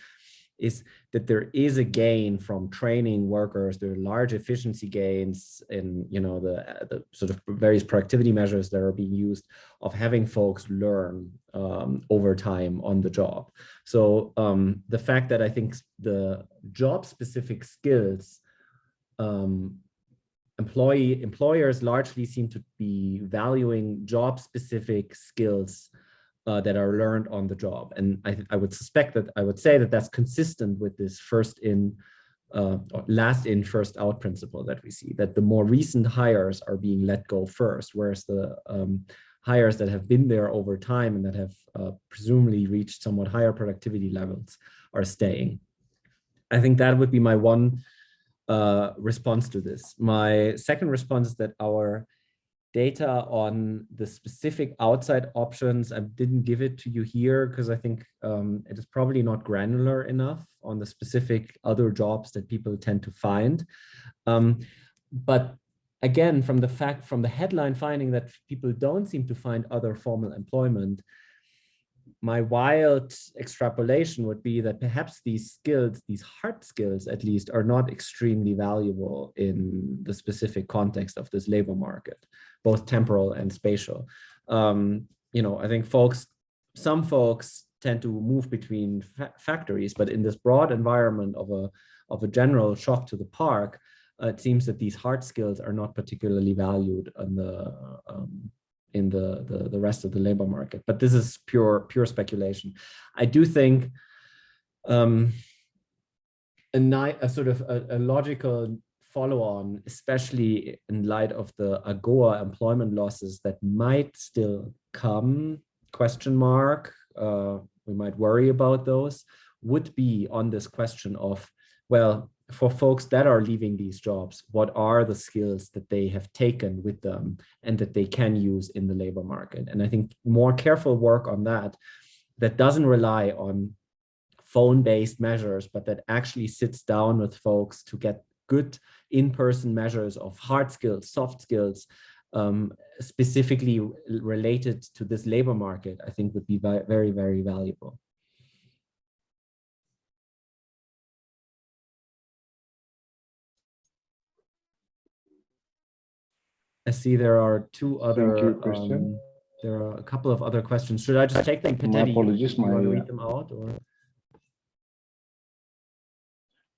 Speaker 5: is that there is a gain from training workers. There are large efficiency gains in the sort of various productivity measures that are being used of having folks learn over time on the job. So the fact that I think the job specific skills, employers largely seem to be valuing job specific skills that are learned on the job. And I would suspect that I would say that that's consistent with this first in, last in, first out principle that we see, that the more recent hires are being let go first, whereas the hires that have been there over time and that have presumably reached somewhat higher productivity levels are staying. I think that would be my one response to this. My second response is that our data on the specific outside options, I didn't give it to you here because I think it is probably not granular enough on the specific other jobs that people tend to find. But again, from the headline finding that people don't seem to find other formal employment, my wild extrapolation would be that perhaps these skills, these hard skills at least, are not extremely valuable in the specific context of this labor market, both temporal and spatial. I think some folks tend to move between factories, but in this broad environment of a general shock to the park, it seems that these hard skills are not particularly valued in the rest of the labor market. But this is pure speculation. I do think a sort of a logical follow-on, especially in light of the AGOA employment losses that might still come, question mark, we might worry about those, would be on this question of, well, for folks that are leaving these jobs, what are the skills that they have taken with them and that they can use in the labor market? And I think more careful work on that doesn't rely on phone-based measures, but that actually sits down with folks to get good in-person measures of hard skills, soft skills, specifically related to this labor market, I think would be very, very valuable. I see there are two other.
Speaker 1: Thank you, Christian.
Speaker 5: There are a couple of other questions. Should I just take them?
Speaker 1: My apologies.
Speaker 5: Do you want to read them out,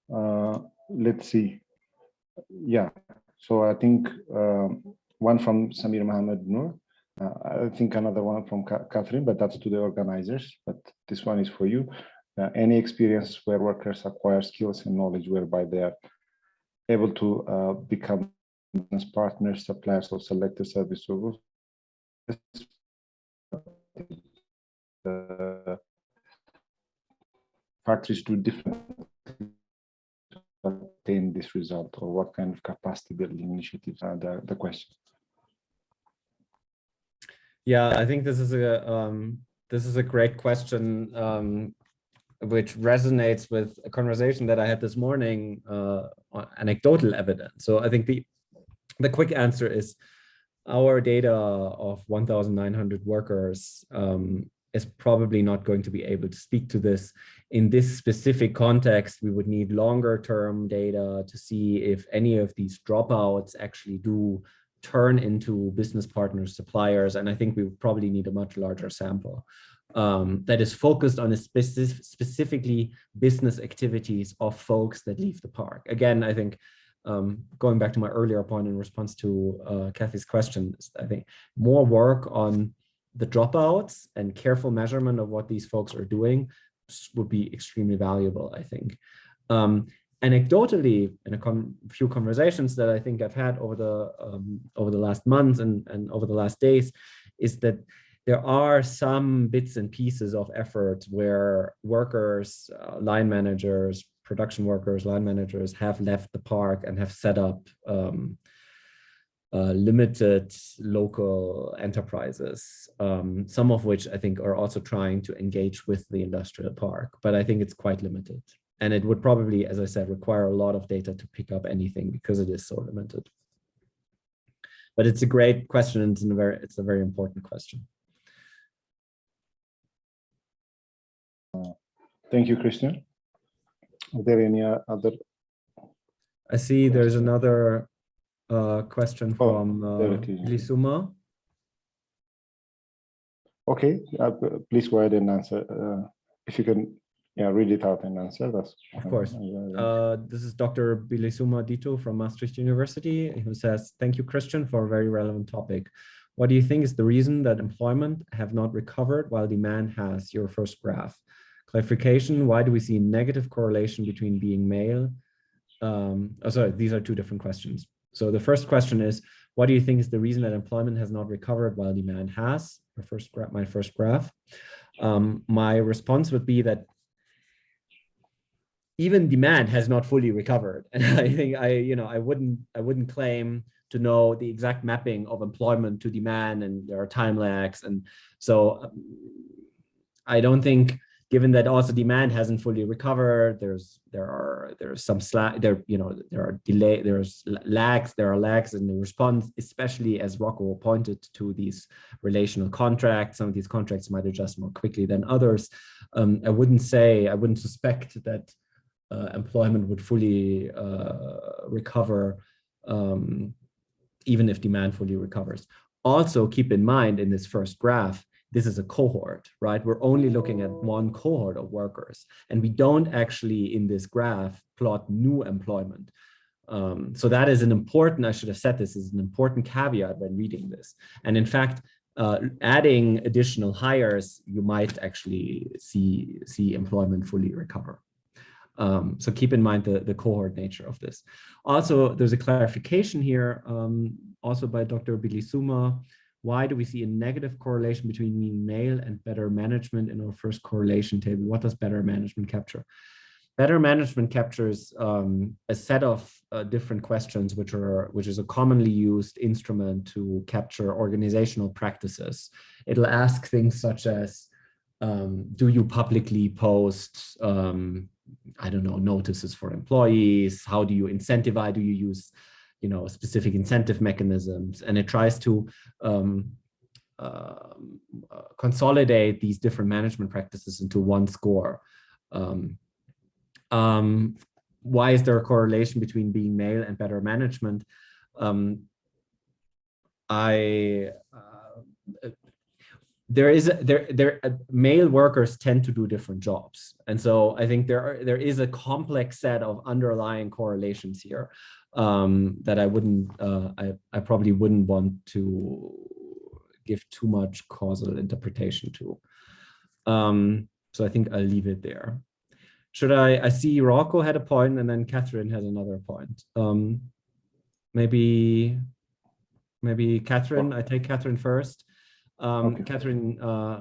Speaker 5: or?
Speaker 1: Let's see. Yeah. So I think one from Samir Mohammed Noor. I think another one from Catherine, but that's to the organizers. But this one is for you. Any experience where workers acquire skills and knowledge whereby they are able to become business partners, suppliers, or selected service providers. Factories do different to attain this result, or what kind of capacity building initiatives are the question.
Speaker 5: Yeah, I think this is a great question, which resonates with a conversation that I had this morning on anecdotal evidence. So I think the quick answer is our data of 1,900 workers is probably not going to be able to speak to this. In this specific context, we would need longer term data to see if any of these dropouts actually do turn into business partners, suppliers. And I think we would probably need a much larger sample that is focused on specifically business activities of folks that leave the park. Again, I think going back to my earlier point in response to Kathy's question, I think more work on the dropouts and careful measurement of what these folks are doing would be extremely valuable, I think. Anecdotally, in a few conversations that I think I've had over the last months and over the last days, is that there are some bits and pieces of effort where workers, line managers, production workers, line managers have left the park and have set up limited local enterprises, some of which I think are also trying to engage with the industrial park, but I think it's quite limited. And it would probably, as I said, require a lot of data to pick up anything because it is so limited. But it's a great question, and it's a very important question.
Speaker 1: Thank you, Christian. Are there any other?
Speaker 5: I see there's another question from Lisuma.
Speaker 1: Okay, please go ahead and answer. If you can read it out and answer. That's
Speaker 5: of course. This is Dr. Bilisuma Dito from Maastricht University, who says, "Thank you, Christian, for a very relevant topic. What do you think is the reason that employment have not recovered while demand has? Your first graph. Clarification, why do we see negative correlation between being male? Sorry, these are two different questions. So the first question is, what do you think is the reason that employment has not recovered while demand has? My first graph. My response would be that even demand has not fully recovered, and I think I wouldn't claim to know the exact mapping of employment to demand, and there are time lags, and so I don't think, given that also demand hasn't fully recovered, there's some slack there, there are delay, there are lags in the response, especially as Rocco pointed to these relational contracts. Some of these contracts might adjust more quickly than others. I wouldn't suspect that employment would fully recover even if demand fully recovers. Also, keep in mind in this first graph, this is a cohort, right? We're only looking at one cohort of workers, and we don't actually in this graph plot new employment. So that is an important, I should have said this, is an important caveat when reading this. And in fact, adding additional hires, you might actually see employment fully recover. So keep in mind the cohort nature of this. Also, there's a clarification here, also by Dr. Bilisuma. Why do we see a negative correlation between being male and better management in our first correlation table? What does better management capture? Better management captures a set of different questions, which is a commonly used instrument to capture organizational practices. It'll ask things such as, do you publicly post, I don't know, notices for employees? How do you incentivize? Do you use specific incentive mechanisms? And it tries to consolidate these different management practices into one score. Why is there a correlation between being male and better management? Male workers tend to do different jobs, and so I think there is a complex set of underlying correlations here that I probably wouldn't want to give too much causal interpretation to. So I think I'll leave it there. I see Rocco had a point, and then Catherine has another point. Maybe Catherine, I take Catherine first. Okay. Catherine,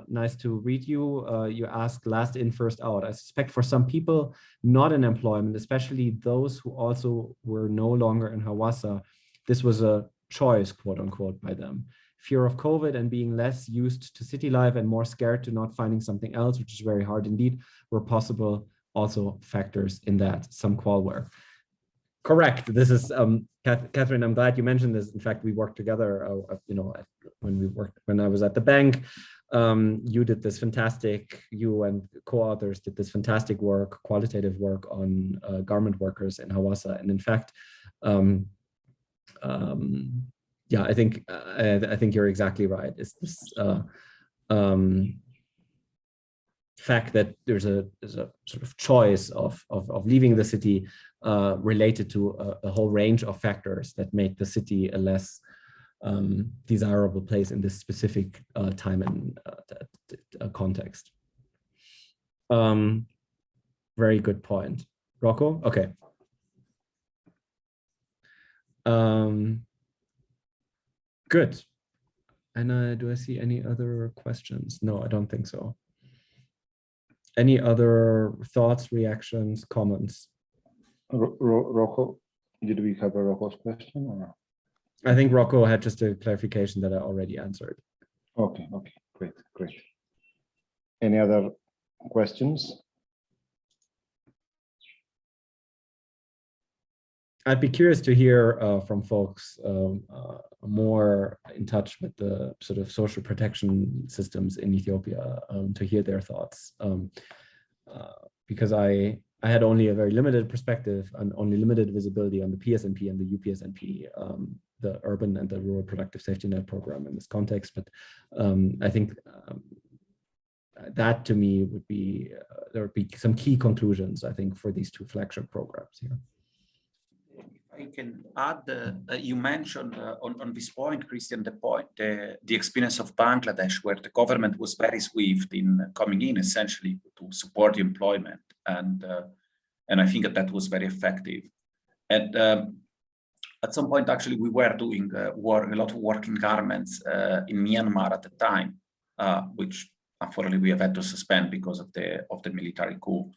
Speaker 5: nice to read you. You asked last in, first out. I suspect for some people not in employment, especially those who also were no longer in Hawassa, this was a choice, quote unquote, by them. Fear of COVID and being less used to city life and more scared to not finding something else, which is very hard indeed, were possible also factors in that. Some qual were. Correct. This is Catherine. I'm glad you mentioned this. In fact, we worked together. When I was at the bank. You did this fantastic. You and co-authors did this fantastic work, qualitative work on garment workers in Hawassa. And in fact, yeah, I think you're exactly right. It's this fact that there's a sort of choice of leaving the city related to a whole range of factors that make the city a less desirable place in this specific time and context. Very good point. Rocco? Okay. Good. And do I see any other questions? No, I don't think so. Any other thoughts, reactions, comments?
Speaker 1: Rocco, did we cover Rocco's question or no?
Speaker 5: I think Rocco had just a clarification that I already answered.
Speaker 1: Okay, great. Any other questions?
Speaker 5: I'd be curious to hear from folks more in touch with the sort of social protection systems in Ethiopia, to hear their thoughts, because I had only a very limited perspective and only limited visibility on the PSNP and the UPSNP, the urban and the rural productive safety net program in this context. But I think that to me would be, there would be some key conclusions, I think, for these two flagship programs here.
Speaker 4: I can add, you mentioned on this point, Christian, the experience of Bangladesh, where the government was very swift in coming in essentially to support the employment. And I think that was very effective. And at some point, actually, we were doing a lot of work in garments in Myanmar at the time, which unfortunately we have had to suspend because of the military coup.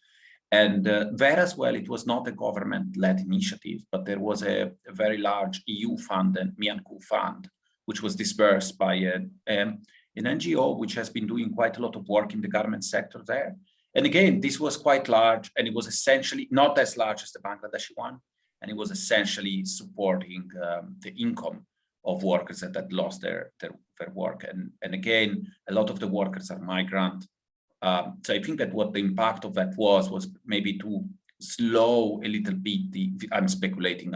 Speaker 4: And there as well, it was not a government-led initiative, but there was a very large EU fund, and Myanmar Fund, which was dispersed by an NGO, which has been doing quite a lot of work in the garment sector there. And again, this was quite large, and it was essentially not as large as the Bangladeshi one, and it was essentially supporting the income of workers that had lost their work. And again, a lot of the workers are migrant. So I think that what the impact of that was maybe to slow a little bit. I'm speculating.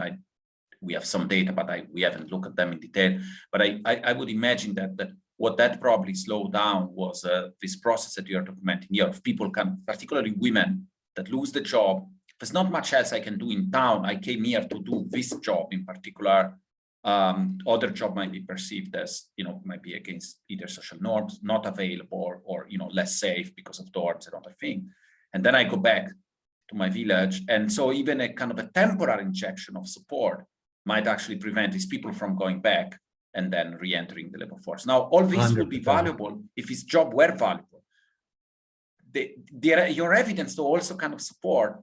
Speaker 4: We have some data, but we haven't looked at them in detail. But I would imagine that what that probably slowed down was this process that you are documenting here of people particularly women, that lose the job. There's not much else I can do in town. I came here to do this job in particular. Other job might be perceived as, might be against either social norms, not available, or, less safe because of dorms and other things. And then I go back to my village. And so even a kind of a temporary injection of support might actually prevent these people from going back and then re-entering the labor force. Now, all this 100%. Would be valuable if his job were valuable. Your evidence to also kind of support,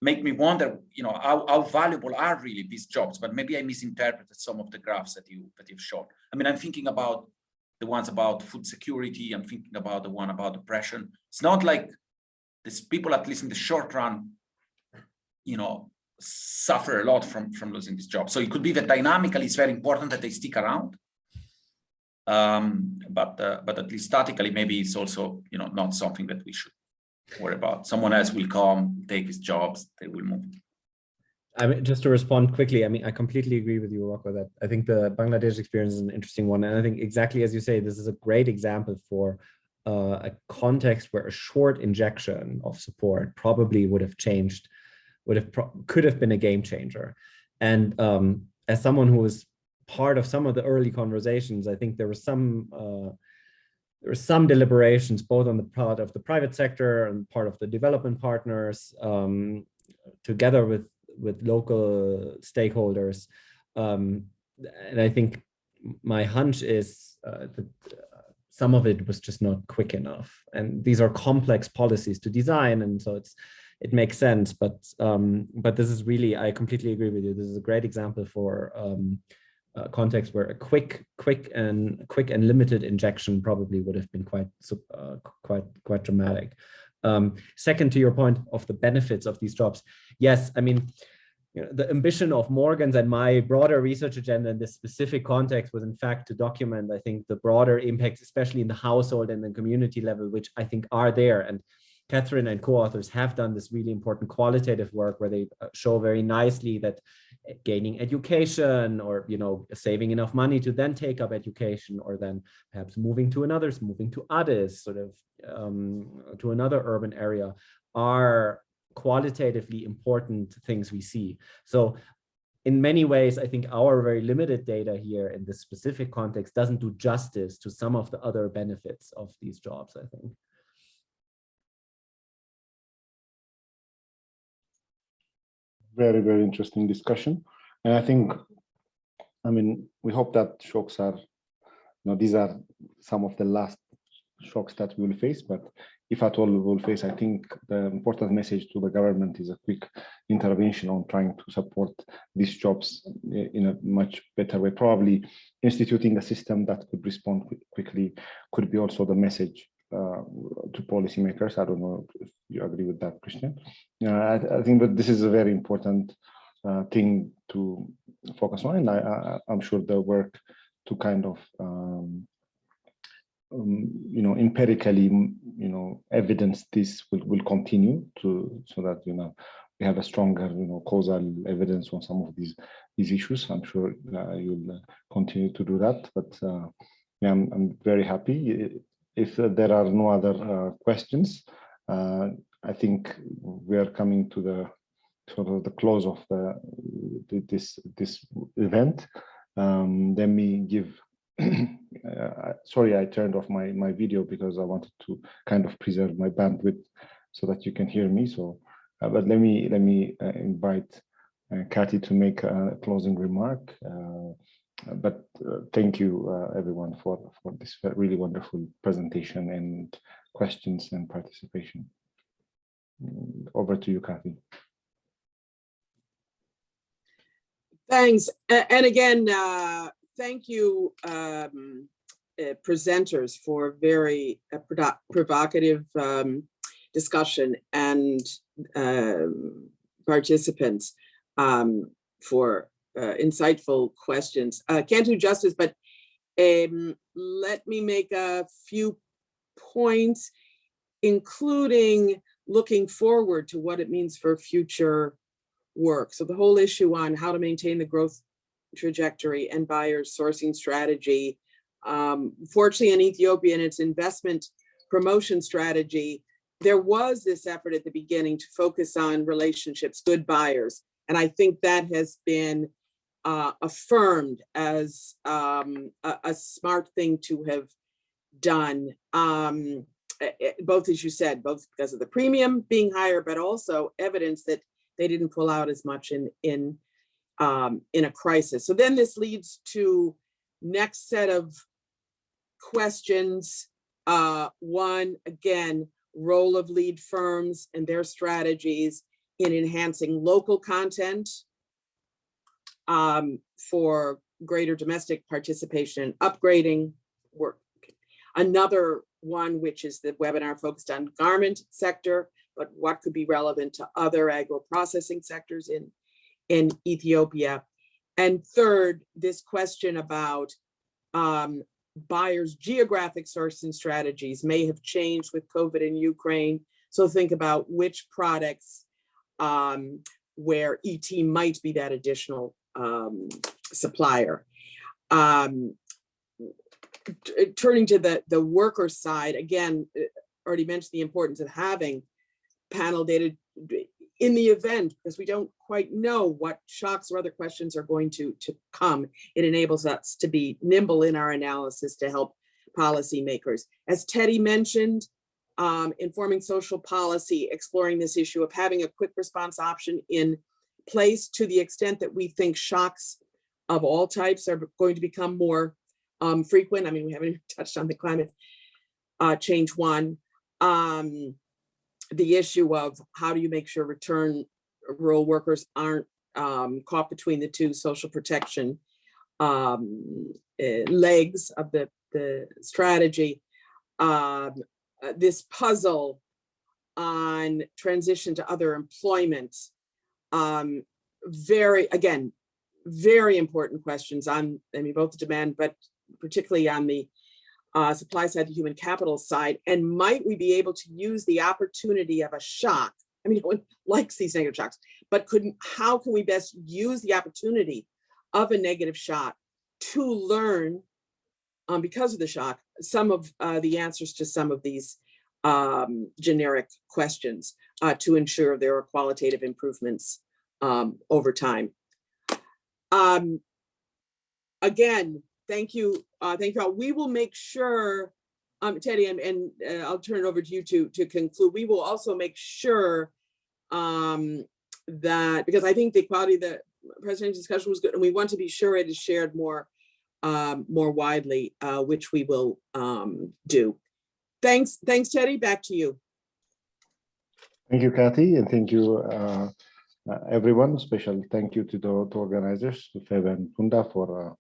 Speaker 4: make me wonder, how valuable are really these jobs? But maybe I misinterpreted some of the graphs that you've shown. I mean, I'm thinking about the ones about food security. I'm thinking about the one about oppression. It's not like these people, at least in the short run, suffer a lot from losing this job. So it could be that dynamically it's very important that they stick around. But at least statically, maybe it's also, not something that we should worry about. Someone else will come, take his jobs, they will move.
Speaker 5: I mean, just to respond quickly, I mean, I completely agree with you, Rocco, that I think the Bangladesh experience is an interesting one. And I think exactly as you say, this is a great example for a context where a short injection of support probably would have changed, could have been a game changer. And as someone who was part of some of the early conversations, I think there were some deliberations both on the part of the private sector and part of the development partners, together with local stakeholders. And I think my hunch is that some of it was just not quick enough. And these are complex policies to design, and so it makes sense. But this is really, I completely agree with you. This is a great example for context where a quick and limited injection probably would have been quite dramatic. Second, to your point of the benefits of these jobs, yes, I mean, the ambition of Morgan's and my broader research agenda in this specific context was in fact to document, I think, the broader impacts, especially in the household and the community level, which I think are there. And Catherine and co-authors have done this really important qualitative work where they show very nicely that gaining education, or saving enough money to then take up education, or then perhaps moving to others, sort of to another urban area, are qualitatively important things we see. So in many ways, I think our very limited data here in this specific context doesn't do justice to some of the other benefits of these jobs, I think.
Speaker 1: Very, very interesting discussion. And I think, we hope that shocks are, these are some of the last shocks that we will face, but if at all we will face, I think the important message to the government is a quick intervention on trying to support these jobs in a much better way. Probably instituting a system that could respond quickly could be also the message to policymakers. I don't know if you agree with that, Christian. I think that this is a very important thing to focus on, and I'm sure the work to kind of empirically evidence this will continue so that we have a stronger causal evidence on some of these issues. I'm sure you'll continue to do that, but yeah, I'm very happy. If there are no other questions, I think we are coming to sort of the close of this event. Let me give. Sorry, I turned off my video because I wanted to kind of preserve my bandwidth so that you can hear me. So, but let me invite Kathy to make a closing remark. But thank you everyone for this really wonderful presentation and questions and participation. Over to you, Kathy.
Speaker 2: Thanks. And again, thank you, presenters, for very provocative discussion, and participants for insightful questions. Can't do justice, but let me make a few points, including looking forward to what it means for future work. So the whole issue on how to maintain the growth trajectory and buyers sourcing strategy. Fortunately, in Ethiopia and its investment promotion strategy, there was this effort at the beginning to focus on relationships, good buyers. And I think that has been affirmed as a smart thing to have done. Both, as you said, both because of the premium being higher, but also evidence that they didn't pull out as much in a crisis. So then this leads to next set of questions. One, again, role of lead firms and their strategies in enhancing local content for greater domestic participation and upgrading work. Another one, which is the webinar focused on garment sector, but what could be relevant to other agro-processing sectors in Ethiopia. And third, this question about buyers' geographic sourcing strategies may have changed with COVID in Ukraine. So think about which products where ET might be that additional supplier. Turning to the worker side, again, already mentioned the importance of having panel data in the event, because we don't quite know what shocks or other questions are going to come. It enables us to be nimble in our analysis to help policymakers. As Teddy mentioned, informing social policy, exploring this issue of having a quick response option in place to the extent that we think shocks of all types are going to become more frequent. I mean, we haven't even touched on the climate change one. The issue of how do you make sure return rural workers aren't caught between the two social protection legs of the strategy. This puzzle on transition to other employment. Very important questions on, I mean, both the demand, but particularly on the supply side, the human capital side. And might we be able to use the opportunity of a shock? I mean, no one likes these negative shocks, but how can we best use the opportunity of a negative shock to learn, because of the shock, some of the answers to some of these generic questions to ensure there are qualitative improvements over time. Again, thank you all. We will make sure, Teddy, and I'll turn it over to you to conclude. We will also make sure that, because I think the quality of the president's discussion was good, and we want to be sure it is shared more widely, which we will do. Thanks, Teddy. Back to you.
Speaker 1: Thank you, Kathy, and thank you, everyone. Special thank you to the organizers, to Feb and Funda, for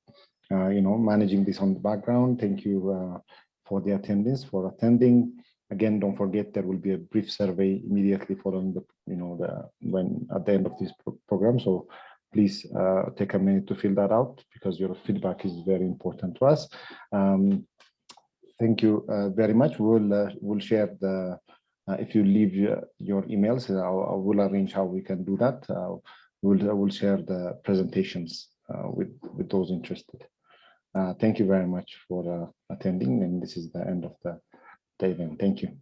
Speaker 1: managing this on the background. Thank you for the attendance, for attending. Again, don't forget there will be a brief survey immediately following the at the end of this program. So please take a minute to fill that out, because your feedback is very important to us. Thank you very much. We'll share the if you leave your emails, I will arrange how we can do that. We'll share the presentations with those interested. Thank you very much for attending, and this is the end of the event. Thank you.